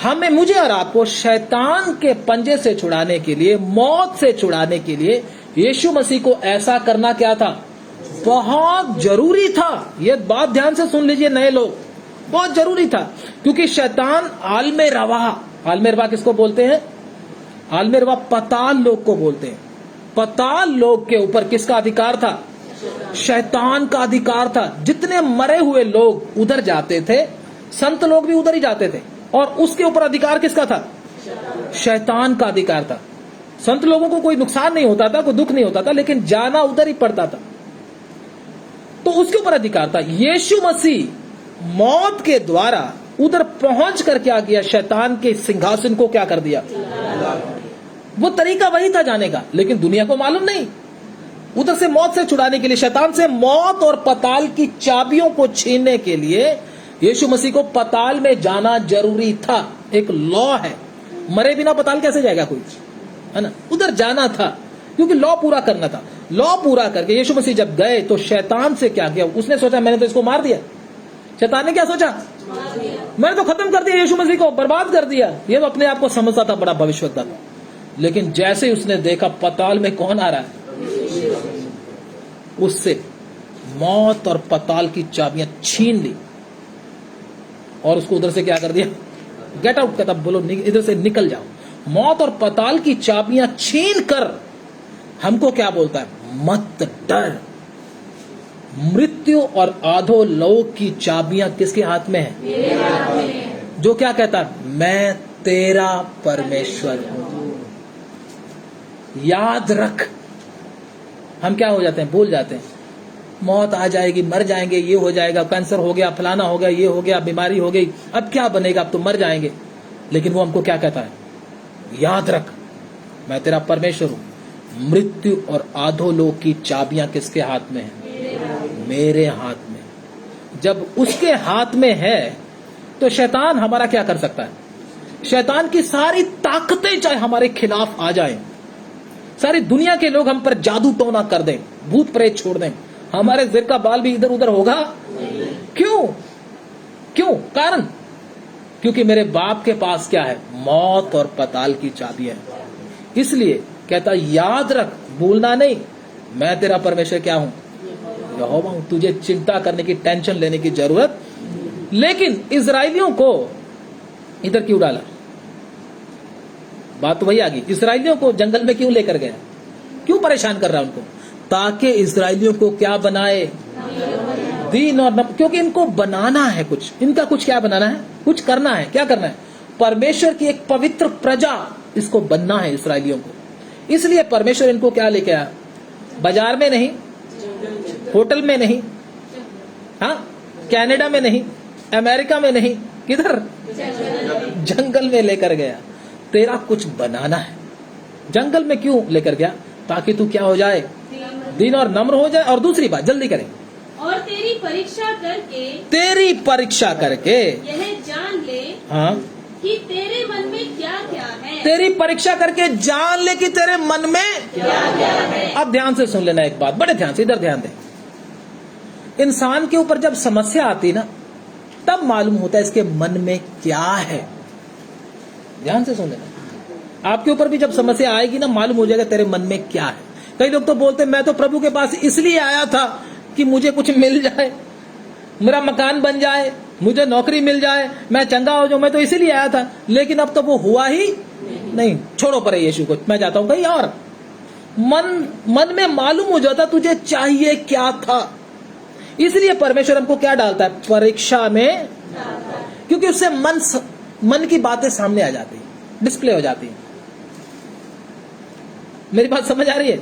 हमें, मुझे और आपको शैतान के पंजे से छुड़ाने के लिए, मौत से छुड़ाने के लिए यीशु मसीह को ऐसा करना क्या था? बहुत जरूरी था। ये बात ध्यान से सुन लीजिए नए लोग, बहुत जरूरी था। क्योंकि शैतान आलमे रवा किसको बोलते हैं? आलमे रवा पाताल लोग को बोलते हैं। पाताल लोग के ऊपर किसका अधिकार था? शैतान का अधिकार था। जितने मरे हुए लोग उधर जाते थे, संत लोग भी उधर ही जाते थे, और उसके ऊपर अधिकार किसका था? शैतान का अधिकार था। संत लोगों को कोई नुकसान नहीं होता था, कोई दुख नहीं होता था, लेकिन जाना उधर ही पड़ता था, तो उसके ऊपर अधिकार था। यीशु मसीह मौत के द्वारा उधर पहुंच कर क्या किया? शैतान के सिंहासन को क्या कर दिया? वो तरीका वही था जाने का, लेकिन दुनिया को मालूम नहीं। उधर से मौत से छुड़ाने के लिए, शैतान से मौत और पताल की चाबियों को छीनने के लिए यीशु मसीह को पताल में जाना जरूरी था। एक लॉ है, मरे बिना पताल कैसे जाएगा कोई, है ना? उधर जाना था क्योंकि लॉ पूरा करना था। लॉ पूरा करके यीशु मसीह जब गए तो शैतान से क्या किया? उसने सोचा मैंने तो इसको मार दिया। शैतान ने क्या सोचा? मैंने तो खत्म कर दिया यीशु मसीह को, बर्बाद कर दिया। ये तो अपने आप को समझता था, बड़ा भविष्यवक्ता था। लेकिन जैसे ही उसने देखा पताल में कौन आ रहा है, उससे मौत और पताल की चाबियां छीन ली और उसको उधर से क्या कर दिया? गेट आउट कहता, बोलो इधर से निकल जाओ। मौत और पताल की चाबियां छीन कर हमको क्या बोलता है? मत डर। मृत्यु और आधो लोक की चाबियां किसके हाथ में है? मेरे हाथ में। जो क्या कहता है? मैं तेरा परमेश्वर हूं। याद रख। हम क्या हो जाते हैं? भूल जाते हैं। मौत आ जाएगी, मर जाएंगे, ये हो जाएगा, कैंसर हो गया, फलाना हो गया, ये हो गया, बीमारी हो गई, अब क्या बनेगा, अब तो मर जाएंगे। लेकिन वो हमको क्या कहता है? याद रख, मैं तेरा परमेश्वर हूं। मृत्यु और आधोलोक की चाबियां किसके हाथ में है? मेरे हाथ में। जब उसके हाथ में है तो शैतान हमारा क्या कर सकता है? शैतान की सारी ताकतें चाहे हमारे खिलाफ आ जाएं, सारी दुनिया के लोग हम पर जादू टोना कर दें, भूत प्रेत छोड़ दें, हमारे सिर का बाल भी इधर उधर होगा। क्यों? क्यों? कारण क्योंकि मेरे बाप के पास क्या है? मौत और पताल की चाबियां है। इसलिए कहता याद रख, भूलना नहीं, मैं तेरा परमेश्वर क्या हूं? यहोवा हूं। तुझे चिंता करने की, टेंशन लेने की जरूरत। लेकिन इजराइलियों को इधर क्यों डाला? बात तो वही आ गई, इजराइलियों को जंगल में क्यों लेकर गया? क्यों परेशान कर रहा है उनको? ताकि इजराइलियों को क्या बनाए? दीन और नम, क्योंकि इनको बनाना है कुछ, इनका कुछ क्या बनाना है? कुछ करना है। क्या करना है? परमेश्वर की एक पवित्र प्रजा इसको बनना है इस्राएलियों को। इसलिए परमेश्वर इनको क्या लेके आया? बाजार में नहीं, होटल में नहीं, हाँ, कनाडा में नहीं, अमेरिका में नहीं, किधर? जंगल में लेकर गया। तेरा कुछ बनाना है। जंगल में क्यों लेकर गया? ताकि तू क्या हो जाए? दीन और नम्र हो जाए। और दूसरी बात, जल्दी करें, और तेरी परीक्षा करके, तेरी परीक्षा करके यह जान ले, हाँ, कि तेरे मन में क्या क्या है। तेरी परीक्षा करके जान ले कि तेरे मन में क्या क्या है। अब ध्यान से सुन लेना एक बात, बड़े ध्यान से, इधर ध्यान दे। इंसान के ऊपर जब समस्या आती ना, तब मालूम होता है इसके मन में क्या है। ध्यान से सुन लेना। आपके ऊपर भी जब समस्या आएगी ना, मालूम हो जाएगा तेरे मन में क्या है। कई लोग तो बोलते मैं तो प्रभु के पास इसलिए आया था कि मुझे कुछ मिल जाए, मेरा मकान बन जाए, मुझे नौकरी मिल जाए, मैं चंगा हो जाऊं, मैं तो इसीलिए आया था। लेकिन अब तो वो हुआ ही नहीं। छोड़ो पर यीशु को, मैं जाता हूं कहीं और। मन में मालूम हो जाता तुझे चाहिए क्या था। इसलिए परमेश्वर हमको क्या डालता है? परीक्षा में, क्योंकि उससे मन की बातें सामने आ जाती है, डिस्प्ले हो जाती है। मेरी बात समझ आ रही है?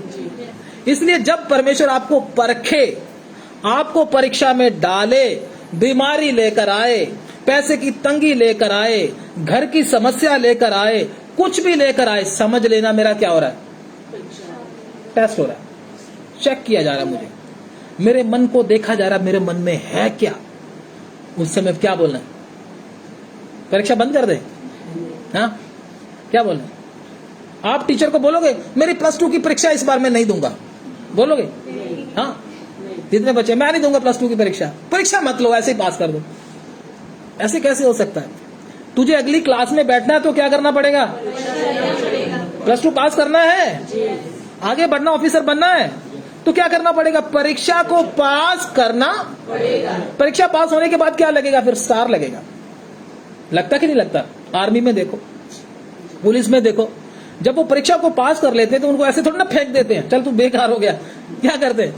इसलिए जब परमेश्वर आपको परखे, आपको परीक्षा में डाले, बीमारी लेकर आए, पैसे की तंगी लेकर आए, घर की समस्या लेकर आए, कुछ भी लेकर आए, समझ लेना मेरा क्या हो रहा है? टेस्ट हो रहा है, चेक किया जा रहा है मुझे, मेरे मन को देखा जा रहा है, मेरे मन में है क्या। उस समय क्या बोलना है? परीक्षा बंद कर दे, हाँ? क्या बोलना है? आप टीचर को बोलोगे मेरी +2 की परीक्षा इस बार मैं नहीं दूंगा, बोलोगे? हाँ, जितने बच्चे, मैं नहीं दूंगा +2 की परीक्षा मत लो, ऐसे ही पास कर दो। ऐसे कैसे हो सकता है? तुझे अगली क्लास में बैठना है तो क्या करना पड़ेगा? +2 पास करना है, आगे बढ़ना, ऑफिसर बनना है, तो क्या करना पड़ेगा? परीक्षा को पास करना पड़ेगा। परीक्षा पास होने के बाद क्या लगेगा? फिर स्टार लगेगा। लगता कि नहीं लगता? आर्मी में देखो, पुलिस में देखो, जब वो परीक्षा को पास कर लेते हैं तो उनको ऐसे थोड़ा ना फेंक देते हैं, चल तू बेकार हो गया। क्या करते हैं?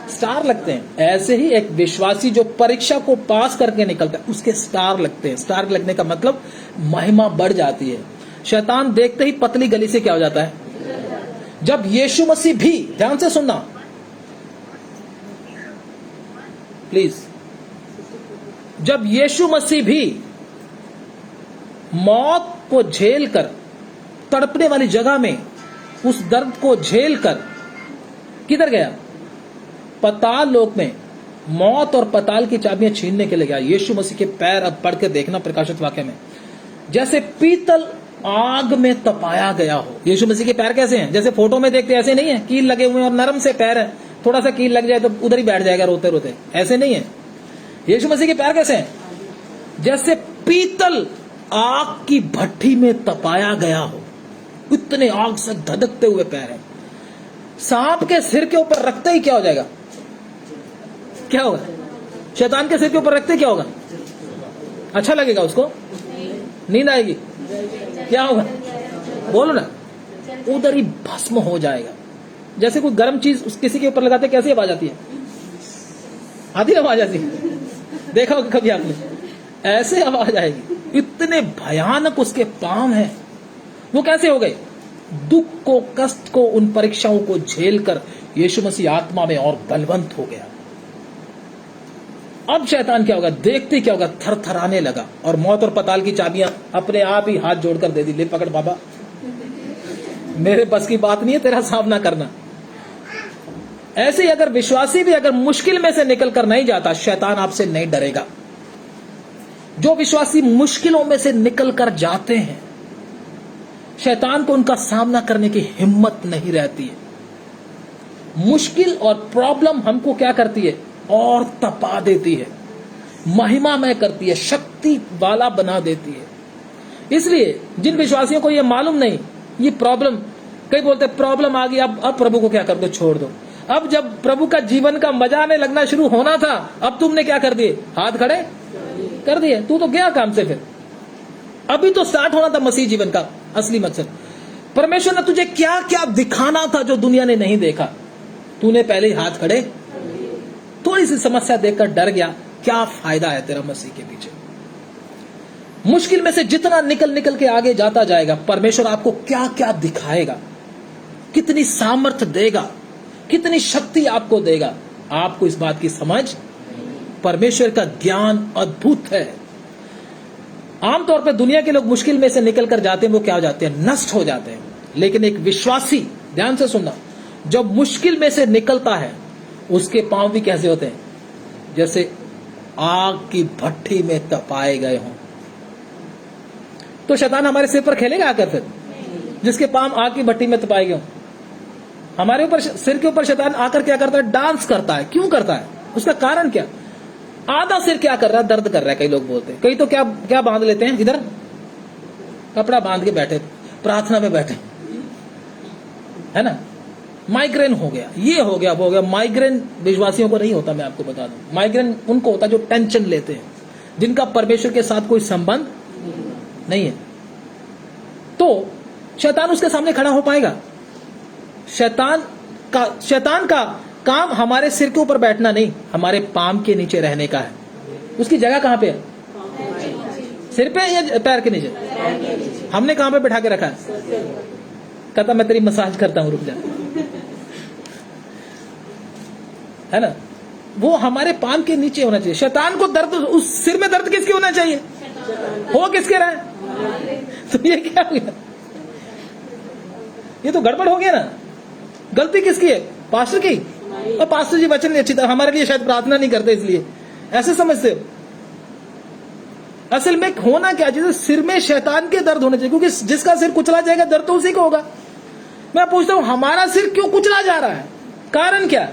स्टार लगते हैं। ऐसे ही एक विश्वासी जो परीक्षा को पास करके निकलता है, उसके स्टार लगते हैं। स्टार लगने का मतलब महिमा बढ़ जाती है। शैतान देखते ही पतली गली से क्या हो जाता है? जब यीशु मसीह भी, ध्यान से सुनना प्लीज, जब यीशु मसीह भी मौत को झेल कर, तड़पने वाली जगह में उस दर्द को झेल कर किधर गया? पताल लोक में मौत और पताल की चाबियां छीनने के लिए गया। यीशु मसीह के पैर अब पढ़ के देखना प्रकाशित वाक्य में, जैसे पीतल आग में तपाया गया हो। यीशु मसीह के पैर कैसे हैं? जैसे फोटो में देखते ऐसे नहीं है, कील लगे हुए हैं और नरम से पैर है, थोड़ा सा कील लग जाए तो उधर ही बैठ जाएगा रोते रोते, ऐसे नहीं है। यीशु मसीह के पैर कैसे हैं? जैसे पीतल आग की भट्टी में तपाया गया हो, इतने आग से धधकते हुए पैर हैं। सांप के सिर के ऊपर रखते ही क्या हो जाएगा? क्या होगा? शैतान के सिर के ऊपर रखते क्या होगा? अच्छा लगेगा उसको? नींद आएगी? क्या होगा? बोलो ना, उधर ही भस्म हो जाएगा। जैसे कोई गर्म चीज किसी के ऊपर लगाते कैसी आवाज आती है? आती आवाज आती है, देखा होगा कभी आपने? ऐसे आवाज आएगी। इतने भयानक उसके पांव हैं। वो कैसे हो गए? दुख को, कष्ट को, उन परीक्षाओं को झेलकर यीशु मसीह आत्मा में और बलवंत हो गया। अब शैतान क्या होगा? देखते क्या होगा? थरथराने लगा और मौत और पताल की चाबियां अपने आप ही हाथ जोड़कर दे दी, ले पकड़ बाबा, मेरे बस की बात नहीं है तेरा सामना करना। ऐसे ही अगर विश्वासी भी अगर मुश्किल में से निकल कर नहीं जाता, शैतान आपसे नहीं डरेगा। जो विश्वासी मुश्किलों में से निकल कर जाते हैं, शैतान को उनका सामना करने की हिम्मत नहीं रहती है। मुश्किल और प्रॉब्लम हमको क्या करती है? और तपा देती है, महिमामय करती है, शक्ति वाला बना देती है। इसलिए जिन विश्वासियों को ये मालूम नहीं, ये प्रॉब्लम, कई बोलते प्रॉब्लम आ गई, अब प्रभु को क्या कर दो, छोड़ दो। अब जब प्रभु का जीवन का मजा आने लगना शुरू होना था, अब तुमने क्या कर दिए? हाथ खड़े कर दिए। तू तो गया काम से। फिर अभी तो स्टार्ट होना था मसीह जीवन का असली मकसद। परमेश्वर ने तुझे क्या क्या दिखाना था जो दुनिया ने नहीं देखा, तूने पहले ही हाथ खड़े। थोड़ी सी समस्या देखकर डर गया, क्या फायदा है तेरा मसीह के पीछे? मुश्किल में से जितना निकल निकल के आगे जाता जाएगा, परमेश्वर आपको क्या क्या दिखाएगा, कितनी सामर्थ्य देगा, कितनी शक्ति आपको देगा, आपको इस बात की समझ। परमेश्वर का ज्ञान अद्भुत है। आमतौर पर दुनिया के लोग मुश्किल में से निकल कर जाते हैं, वो क्या हो जाते हैं? नष्ट हो जाते हैं। लेकिन एक विश्वासी, ध्यान से सुनना, जब मुश्किल में से निकलता है, उसके पांव भी कैसे होते हैं? जैसे आग की भट्टी में तपाए गए हों। तो शैतान हमारे सिर पर खेलेगा आकर? फिर जिसके पांव आग की भट्टी में तपाए गए हों, हमारे ऊपर, सिर के ऊपर शैतान आकर क्या करता है? डांस करता है। क्यों करता है? उसका कारण क्या? आधा सिर क्या कर रहा है? दर्द कर रहा है। कई लोग बोलते हैं, कई तो क्या क्या बांध लेते हैं, इधर कपड़ा बांध के बैठे, प्रार्थना में बैठे, है ना। माइग्रेन हो गया, ये हो गया, वो हो गया। माइग्रेन विश्वासियों को नहीं होता, मैं आपको बता दूं। माइग्रेन उनको होता है जो टेंशन लेते हैं, जिनका परमेश्वर के साथ कोई संबंध नहीं है। तो शैतान उसके सामने खड़ा हो पाएगा? शैतान का काम हमारे सिर के ऊपर बैठना नहीं, हमारे पाम के नीचे रहने का है। उसकी जगह कहां पे है? सिर पे या पैर के नीचे? हमने कहां पे बैठा के रखा है? कहता मैं तेरी मसाज करता हूं, रुक जा, है ना। वो हमारे पाम के नीचे होना चाहिए। शैतान को दर्द, उस सिर में दर्द किसके होना चाहिए? हो किसके रहा है? तो ये क्या हो गया? ये तो गड़बड़ हो गया ना। गलती किसकी है? पास्टर की। और पास्टर जी वचन नहीं अच्छी तरह हमारे लिए शायद प्रार्थना नहीं करते, इसलिए ऐसे समझते हो। असल में होना क्या चाहिए? सिर में शैतान के दर्द होने चाहिए, क्योंकि जिसका सिर कुचला जाएगा दर्द तो उसी को होगा। मैं पूछता हूं, हमारा सिर क्यों कुचला जा रहा है? कारण क्या?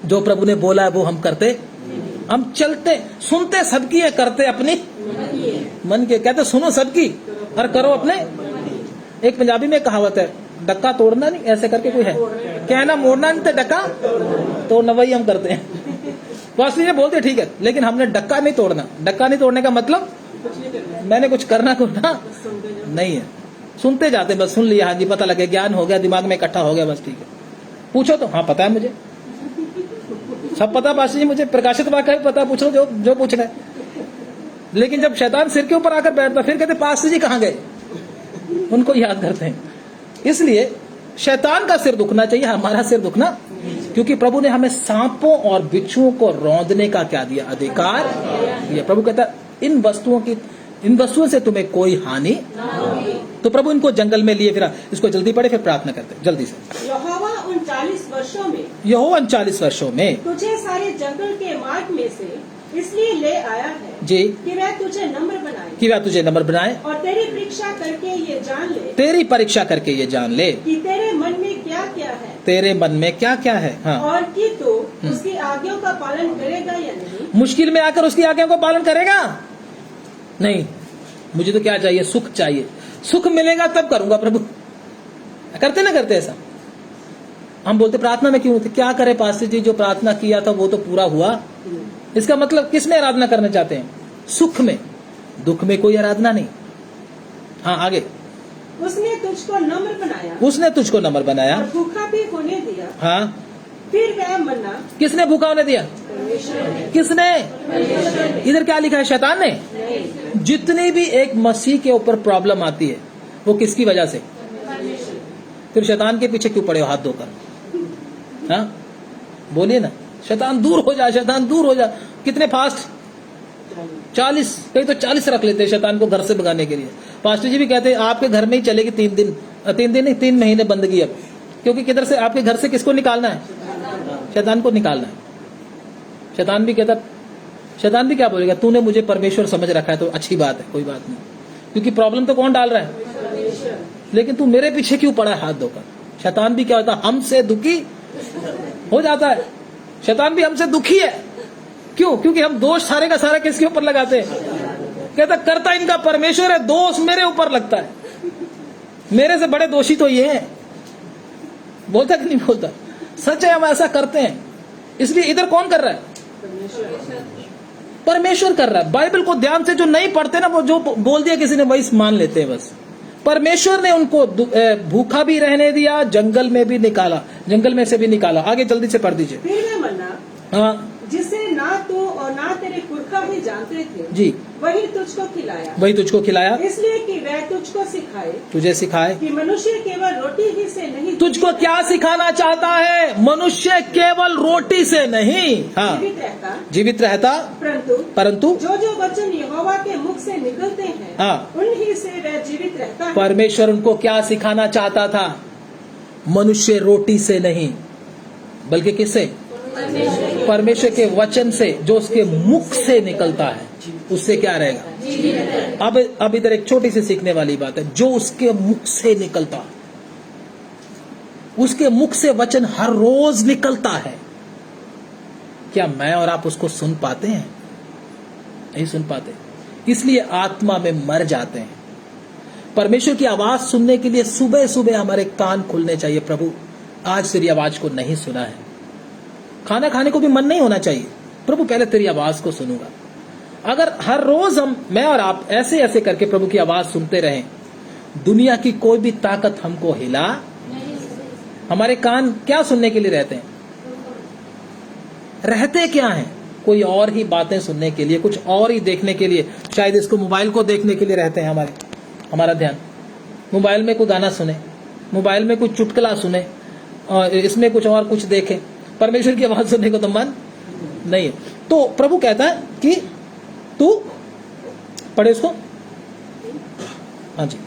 जो प्रभु ने बोला है वो हम करते, हम चलते, सुनते सबकी है, करते अपनी मन के। कहते सुनो सबकी और करो अपने। एक पंजाबी में कहावत है, डक्का तोड़ना नहीं, ऐसे करके कोई है, कहना मोड़ना नहीं तो डक्का तोड़ना, वही हम करते हैं। वास्तव में बोलते ठीक है, लेकिन हमने डक्का नहीं तोड़ना। डक्का नहीं तोड़ने का मतलब मैंने कुछ करना नहीं है, सुनते जाते, बस सुन लिया, हाँ जी पता लगे, ज्ञान हो गया, दिमाग में इकट्ठा हो गया, बस ठीक है। पूछो तो हाँ पता है मुझे, सब पता पास्टर जी मुझे, प्रकाशित वाक्य भी पता, पूछ लो जो पूछना है। लेकिन जब शैतान सिर के ऊपर आकर बैठता, फिर कहते पास्टर जी कहाँ गए, उनको याद करते हैं। इसलिए शैतान का सिर दुखना चाहिए, हमारा सिर दुखना, क्योंकि प्रभु ने हमें सांपों और बिच्छुओं को रौंदने का क्या दिया? अधिकार दिया। प्रभु कहता इन वस्तुओं से तुम्हें कोई हानि। तो प्रभु इनको जंगल में लिए फिरा। इसको जल्दी पढ़े, फिर प्रार्थना करते जल्दी से। यहोवा उन 40 वर्षों में तुझे सारे जंगल के मार्ग में से इसलिए ले आया है जी कि वह तुझे नम्र बनाए, और तेरी परीक्षा करके ये जान ले कि तेरे मन में क्या क्या है, हाँ। और कि तू उसकी आज्ञाओं का पालन करेगा या नहीं। मुश्किल में आकर उसकी आज्ञाओं का पालन करेगा? नहीं, मुझे तो क्या चाहिए? सुख चाहिए। सुख मिलेगा तब करूंगा प्रभु। करते ना करते ऐसा? हम बोलते प्रार्थना में क्यों होते? क्या करे पास्टर जी, जो प्रार्थना किया था वो तो पूरा हुआ। इसका मतलब किस में आराधना करना चाहते हैं? सुख में। दुख में कोई आराधना नहीं। हाँ आगे। उसने तुझको नम्र बनाया, और भूखा भी होने दिया। हाँ। फिर वह मन्ना किसने भूखा होने दिया? किसने? इधर क्या लिखा है? शैतान ने। जितनी भी एक मसीह के ऊपर प्रॉब्लम आती है वो किसकी वजह से? फिर शैतान के पीछे क्यों पड़े हो हाथ धोकर? हाँ बोलिए ना, शैतान दूर हो जा, शैतान दूर हो जा। कितने फास्ट? 40, कई तो 40 रख लेते हैं शैतान को घर से भगाने के लिए। पास्टर जी भी कहते हैं आपके घर में ही चलेगी 3 दिन नहीं 3 महीने बंदगी अब, क्योंकि किधर से आपके घर से किसको निकालना है? शैतान को निकालना है। शैतान भी कहता शैतान भी क्या बोलेगा, तूने मुझे परमेश्वर समझ रखा है तो अच्छी बात है, कोई बात नहीं, क्योंकि प्रॉब्लम तो कौन डाल रहा है, लेकिन तू मेरे पीछे क्यों पड़ा है हाथ धोकर। शैतान भी क्या होता है, हमसे दुखी हो जाता है। शैतान भी हमसे दुखी है, क्यों? क्योंकि हम दोष सारे का सारा किसके ऊपर लगाते हैं, कहता करता इनका परमेश्वर है, दोष मेरे ऊपर लगता है, मेरे से बड़े दोषी तो ये हैं। बोलता कि नहीं बोलता? सच है, हम ऐसा करते हैं। इसलिए इधर कौन कर रहा है, परमेश्वर कर रहा है। बाइबल को ध्यान से जो नहीं पढ़ते ना, वो जो बोल दिया किसी ने वही मान लेते हैं बस। परमेश्वर ने उनको भूखा भी रहने दिया, जंगल में भी निकाला, जंगल में से भी निकाला। आगे जल्दी से पढ़ दीजिए। फिर मन्ना, हाँ, जिसे ना तू और ना तेरे पुरखा भी जानते थे, जी, वही तुझको खिलाया, वही तुझको खिलाया, इसलिए कि वह तुझको सिखाए, तुझे सिखाए कि मनुष्य केवल रोटी ही से नहीं। तुझको क्या सिखाना चाहता है? मनुष्य केवल रोटी से नहीं, हाँ, जीवित रहता परंतु जो जो वचन यहोवा के मुख से निकलते हैं, हाँ, उन्हीं से वह जीवित रहता है। परमेश्वर उनको क्या सिखाना चाहता था? मनुष्य रोटी से नहीं, बल्कि किससे? परमेश्वर के वचन से, जो उसके मुख से निकलता है, उससे क्या रहेगा? अब इधर एक छोटी सी सीखने वाली बात है, जो उसके मुख से निकलता, उसके मुख से वचन हर रोज निकलता है, क्या मैं और आप उसको सुन पाते हैं? नहीं सुन पाते, इसलिए आत्मा में मर जाते हैं। परमेश्वर की आवाज सुनने के लिए सुबह सुबह हमारे कान खुलने चाहिए। प्रभु आज तेरी आवाज को नहीं सुना है, खाना खाने को भी मन नहीं होना चाहिए, प्रभु पहले तेरी आवाज को सुनूंगा। अगर हर रोज मैं और आप ऐसे ऐसे करके प्रभु की आवाज सुनते रहें, दुनिया की कोई भी ताकत हमको हिला। हमारे कान क्या सुनने के लिए रहते हैं? रहते क्या हैं? कोई और ही बातें सुनने के लिए, कुछ और ही देखने के लिए, शायद इसको मोबाइल को देखने के लिए रहते हैं। हमारा ध्यान मोबाइल में कोई गाना सुने, मोबाइल में कुछ चुटकुला सुने, और इसमें कुछ और कुछ देखे। परमेश्वर की आवाज सुनने को तो मन नहीं है। तो प्रभु कहता है कि तू पढ़े इसको, हाँ जी,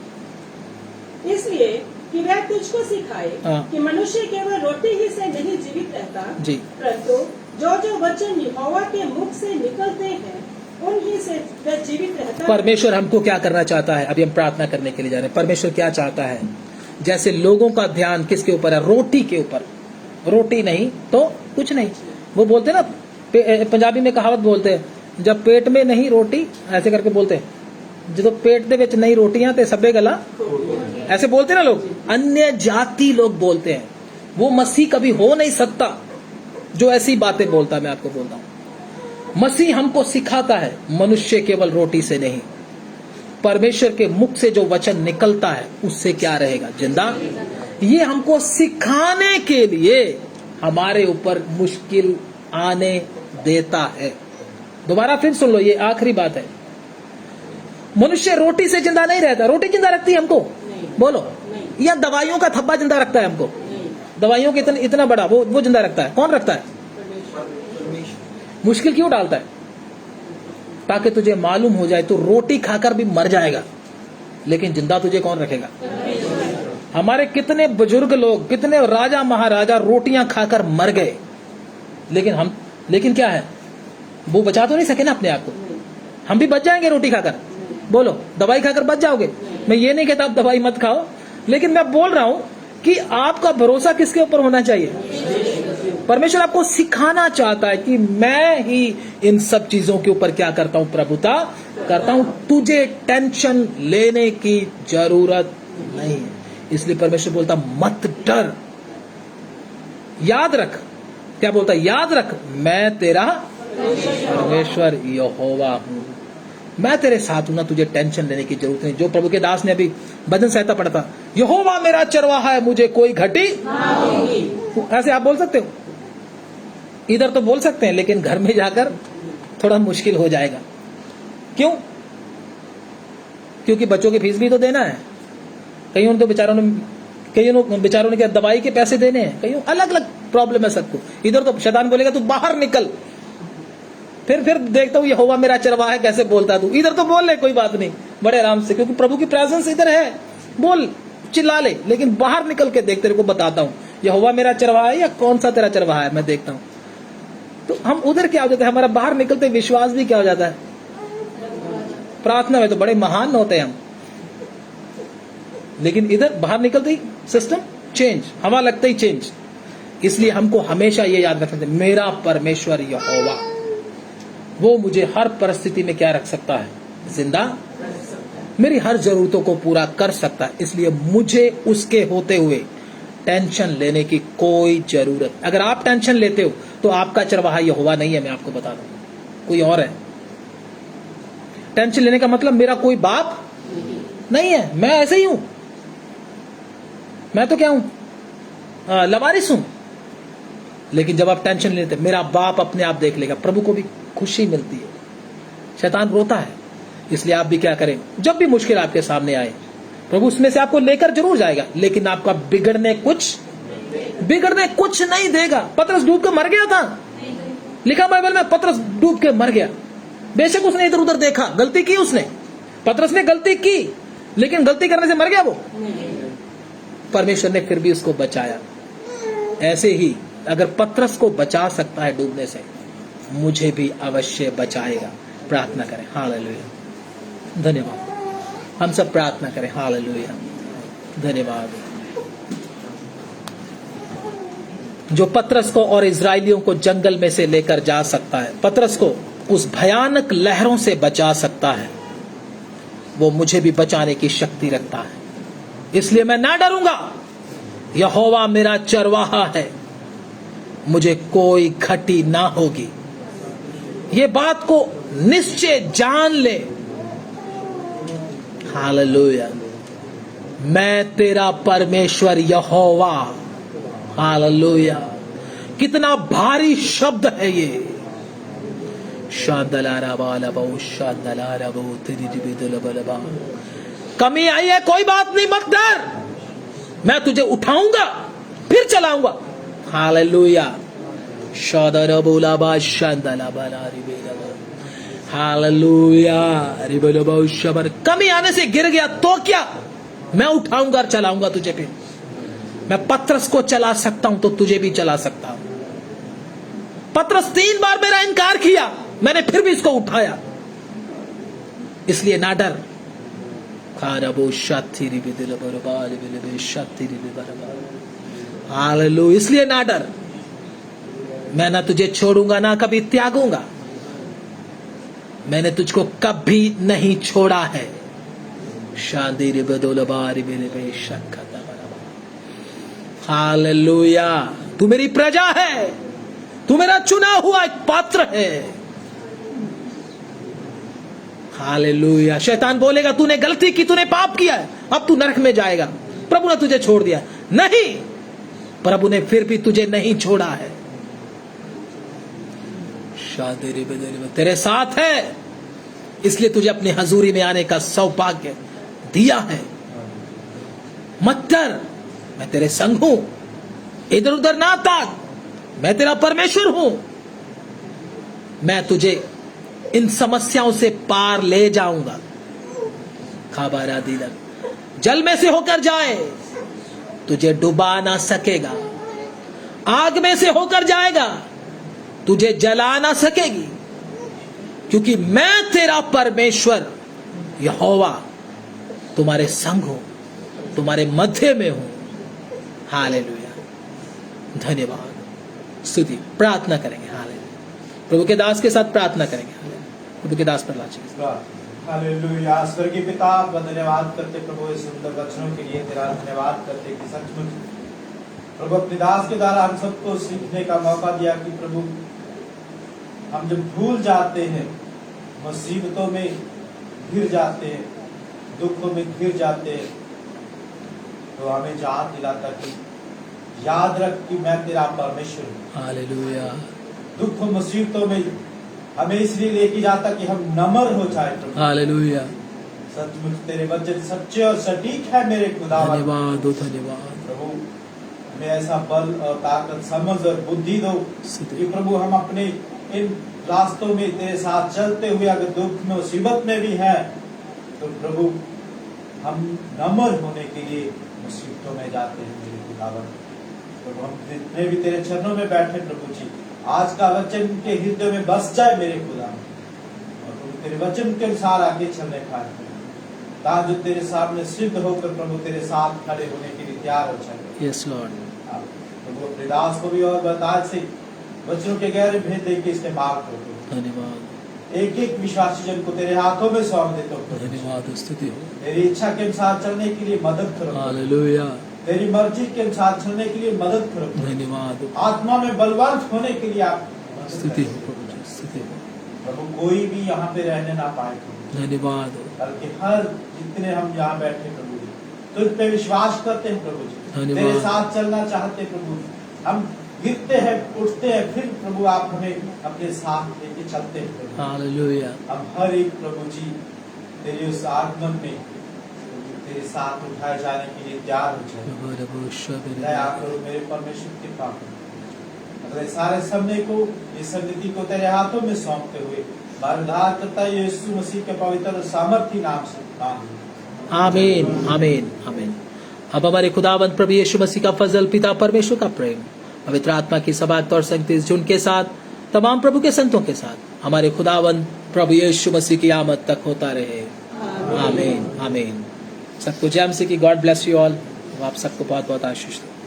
इसलिए कि वह तुझको सिखाए, हाँ, कि मनुष्य केवल रोटी ही से नहीं जीवित रहता, जी, परंतु जो जो वचन यहोवा के मुख से निकलते हैं, उन्हीं से वह जीवित रहता है। परमेश्वर हमको क्या करना चाहता है? अभी हम प्रार्थना करने के लिए जा रहे हैं। परमेश्वर क्या चाहता है? जैसे लोगों का ध्यान किसके ऊपर है? रोटी के ऊपर। रोटी नहीं तो कुछ नहीं। वो बोलते ना, पंजाबी में कहावत बोलते हैं, जब पेट में नहीं रोटी, ऐसे करके बोलते हैं, जो पेट दे विच नहीं रोटियां ते सब्बे गला, ऐसे बोलते ना लोग। अन्य जाति लोग बोलते हैं। वो मसीह कभी हो नहीं सकता जो ऐसी बातें बोलता है। मैं आपको बोलता हूं, मसीह हमको सिखाता है मनुष्य केवल रोटी से नहीं, परमेश्वर के मुख से जो वचन निकलता है उससे क्या रहेगा? जिंदा। ये हमको सिखाने के लिए हमारे ऊपर मुश्किल आने देता है। दोबारा फिर सुन लो, ये आखिरी बात है। मनुष्य रोटी से जिंदा नहीं रहता। रोटी जिंदा रखती है हमको? बोलो। या दवाइयों का थब्बा जिंदा रखता है हमको? दवाइयों के इतना बड़ा वो जिंदा रखता है? कौन रखता है? मुश्किल क्यों डालता है? ताकि तुझे मालूम हो जाए तो रोटी खाकर भी मर जाएगा, लेकिन जिंदा तुझे कौन रखेगा? हमारे कितने बुजुर्ग लोग, कितने राजा महाराजा रोटियां खाकर मर गए, लेकिन क्या है, वो बचा तो नहीं सके ना अपने आप को। हम भी बच जाएंगे रोटी खाकर? बोलो, दवाई खाकर बच जाओगे? मैं ये नहीं कहता आप दवाई मत खाओ, लेकिन मैं बोल रहा हूं कि आपका भरोसा किसके ऊपर होना चाहिए? परमेश्वर आपको सिखाना चाहता है कि मैं ही इन सब चीजों के ऊपर क्या करता हूं? प्रभुता करता हूं। तुझे टेंशन लेने की जरूरत नहीं है। इसलिए परमेश्वर बोलता मत डर, याद रख। क्या बोलता? याद रख, मैं तेरा परमेश्वर यहोवा हूं, मैं तेरे साथ हूं ना, तुझे टेंशन लेने की जरूरत नहीं। जो प्रभु के दास ने अभी भजन संहिता पढ़ा था, यहोवा मेरा चरवाहा है, मुझे कोई घटी ऐसे आप बोल सकते हो? इधर तो बोल सकते हैं, लेकिन घर में जाकर थोड़ा मुश्किल हो जाएगा। क्यों? क्योंकि बच्चों की फीस भी तो देना है। कईयों ने क्या दवाई के पैसे देने हैं, कईयों अलग अलग प्रॉब्लम है सबको। इधर तो शैतान बोलेगा तू बाहर निकल, फिर देखता हूँ यहोवा मेरा चरवाहा है कैसे बोलता है तू। इधर तो बोल ले, कोई बात नहीं, बड़े आराम से, क्योंकि प्रभु की प्रेजेंस इधर है। बोल, चिल्ला ले, लेकिन बाहर निकल के देख, तेरे को बताता हूँ यहोवा मेरा चरवाहा है या कौन सा तेरा चरवाहा है, मैं देखता हूँ। तो हम उधर क्या हो जाता है, हमारा बाहर निकलते विश्वास भी क्या हो जाता है, प्रार्थना में तो बड़े महान होते हैं हम, लेकिन इधर बाहर निकलते ही सिस्टम चेंज, हवा लगते ही चेंज। इसलिए हमको हमेशा ये याद रखना चाहिए, मेरा परमेश्वर यहोवा वो मुझे हर परिस्थिति में क्या रख सकता है, जिंदा, मेरी हर जरूरतों को पूरा कर सकता है। इसलिए मुझे उसके होते हुए टेंशन लेने की कोई जरूरत, अगर आप टेंशन लेते हो तो आपका चरवाहा यहोवा नहीं है, मैं आपको बता दूं, कोई और है। टेंशन लेने का मतलब मेरा कोई बाप नहीं है, मैं ऐसे ही हूं, मैं तो क्या हूं, लवारिस हूं। लेकिन जब आप टेंशन लेते, मेरा बाप अपने आप देख लेगा, प्रभु को भी खुशी मिलती है, शैतान रोता है। इसलिए आप भी क्या करें, जब भी मुश्किल आपके सामने आए, प्रभु उसमें से आपको लेकर जरूर जाएगा, लेकिन आपका बिगड़ने कुछ नहीं देगा। पतरस डूब के मर गया था, लिखा बाइबल में, पतरस डूब के मर गया। बेशक उसने इधर उधर देखा, गलती की उसने, पतरस ने गलती की, लेकिन गलती करने से मर गया वो, परमेश्वर ने फिर भी उसको बचाया। ऐसे ही अगर पतरस को बचा सकता है डूबने से, मुझे भी अवश्य बचाएगा। प्रार्थना करें, हालेलुया। धन्यवाद, हम सब प्रार्थना करें, हालेलुया। धन्यवाद। जो पतरस को और इजराइलियों को जंगल में से लेकर जा सकता है, पतरस को उस भयानक लहरों से बचा सकता है, वो मुझे भी बचाने की शक्ति रखता है। इसलिए मैं ना डरूंगा, यहोवा मेरा चरवाहा है, मुझे कोई घटी ना होगी। ये बात को निश्चय जान ले, हालेलुया। मैं तेरा परमेश्वर यहोवा, हालेलुया। कितना भारी शब्द है ये, कमी आई है कोई बात नहीं, मत डर, मैं तुझे उठाऊंगा फिर चलाऊंगा, हालेलुया। हालेलुया। कमी आने से गिर गया तो क्या, मैं उठाऊंगा और चलाऊंगा तुझे फिर। मैं पतरस को चला सकता हूं तो तुझे भी चला सकता हूं। पतरस 3 बार मेरा इनकार किया, मैंने फिर भी इसको उठाया, इसलिए ना डर। हालेलुया। इसलिए ना डर, मैं ना तुझे छोड़ूंगा ना कभी त्यागूंगा, मैंने तुझको कभी नहीं छोड़ा है। हालेलुया। तू मेरी प्रजा है, तू मेरा चुना हुआ एक पात्र है, हालेलुया। शैतान बोलेगा तूने गलती की, तूने पाप किया है, अब तू नरक में जाएगा, प्रभु ने तुझे छोड़ दिया। नहीं, प्रभु ने फिर भी तुझे नहीं छोड़ा है, तेरे साथ है, इसलिए तुझे अपनी हजूरी में आने का सौभाग्य दिया है। मत डर, मैं तेरे संग हूं, इधर उधर ना ताक, मैं तेरा परमेश्वर हूं, मैं तुझे इन समस्याओं से पार ले जाऊंगा। खाबारा दिलक, जल में से होकर जाए तुझे डुबा ना सकेगा, आग में से होकर जाएगा तुझे जला ना सकेगी, क्योंकि मैं तेरा परमेश्वर यहोवा तुम्हारे संग हूं, तुम्हारे मध्य में हूं। हालेलुया। धन्यवाद, स्तुति। प्रार्थना करेंगे, हालेलुया। प्रभु के दास के साथ प्रार्थना करेंगे, हालेलुया। प्रभु के दास प्रहलाद जी। हालेलुया। स्वर्गीय पिता, आपका धन्यवाद करते प्रभु इस सुंदर वचनों के लिए, तेरा धन्यवाद करते कि सचमुच प्रभु अपने दास के द्वारा हम सबको सीखने का मौका दिया कि प्रभु हम जब भूल जाते हैं, मुसीबतों में घिर जाते हैं, दुखों में घिर जाते हैं, तो हमें याद दिलाता कि याद रख कि मैं तेरा परमेश्वर हूं। हालेलुया। दुख और मुसीबतों में हमें इसलिए लेके जाता कि हम नम्र हो जाए प्रभु। हालेलुया। सचमुच तेरे वचन सच्चे और सटीक है मेरे खुदावन। धन्यवाद, धन्यवाद प्रभु, हमें ऐसा बल और ताकत, समझ और बुद्धि दो कि प्रभु हम अपने इन रास्तों में तेरे साथ चलते हुए अगर दुख में मुसीबत में भी है तो प्रभु हम नम्र होने के लिए मुसीबतों में जाते हैं मेरे खुदावन। प्रभु हम जितने भी तेरे चरणों में बैठे प्रभु जी, आज का वचन के हृदय में बस जाए मेरे खुदा, और प्रभु तेरे वचन के अनुसार आगे चलने का ताकि जो तेरे सामने सिद्ध होकर प्रभु तेरे साथ खड़े होने के लिए तैयार हो जाए। Yes Lord. प्रभु अपने दास को भी और बताज से वचनों के गहरे भेद दे के इसने मार्ग कर दो। धन्यवाद। एक एक विश्वासी जन को तेरे हाथों में सौंप देता हूँ। धन्यवाद, स्तुति हो। तेरी इच्छा के अनुसार चलने के लिए मदद करो। हालेलुया। तेरी मर्जी के अनुसार चलने के लिए मदद करो। धन्यवाद। आत्मा में बलवान होने के लिए आप स्तुति हो प्रभु जी, स्तुति हो। प्रभु कोई भी यहाँ पे रहने ना पाए धन्यवाद। बल्कि हर जितने हम यहाँ बैठे प्रभु जी तुझ पे विश्वास करते हैं प्रभु जी, धन्यवाद। तेरे साथ चलना चाहते हैं प्रभु जी। हम गिरते हैं उठते हैं फिर प्रभु आप हमें अपने साथ लेके चलते हैं प्रभु। हालेलुया। हम हर एक प्रभु जी तेरे उस आगमन में तेरे साथ उठाए जाने के लिए तैयार हो जाए। दया करो मेरे परमेश्वर के पाप अगले सारे समय को इस सन्निधि को तेरे हाथों में सौंपते हुए उद्धार करता है यीशु मसीह के पवित्र और सामर्थी नाम से आमीन, आमीन, आमीन। अब हमारे खुदावंद प्रभु यीशु मसीह का फजल, पिता परमेश्वर का प्रेम, पवित्र आत्मा की सबात और संगति जिनके साथ तमाम प्रभु के संतों के साथ हमारे खुदावंद प्रभु यीशु मसीह की आमद तक होता रहे। आमीन, आमीन। सबको जय मसीह की। God bless you all. आप सबको बहुत बहुत आशीष दे।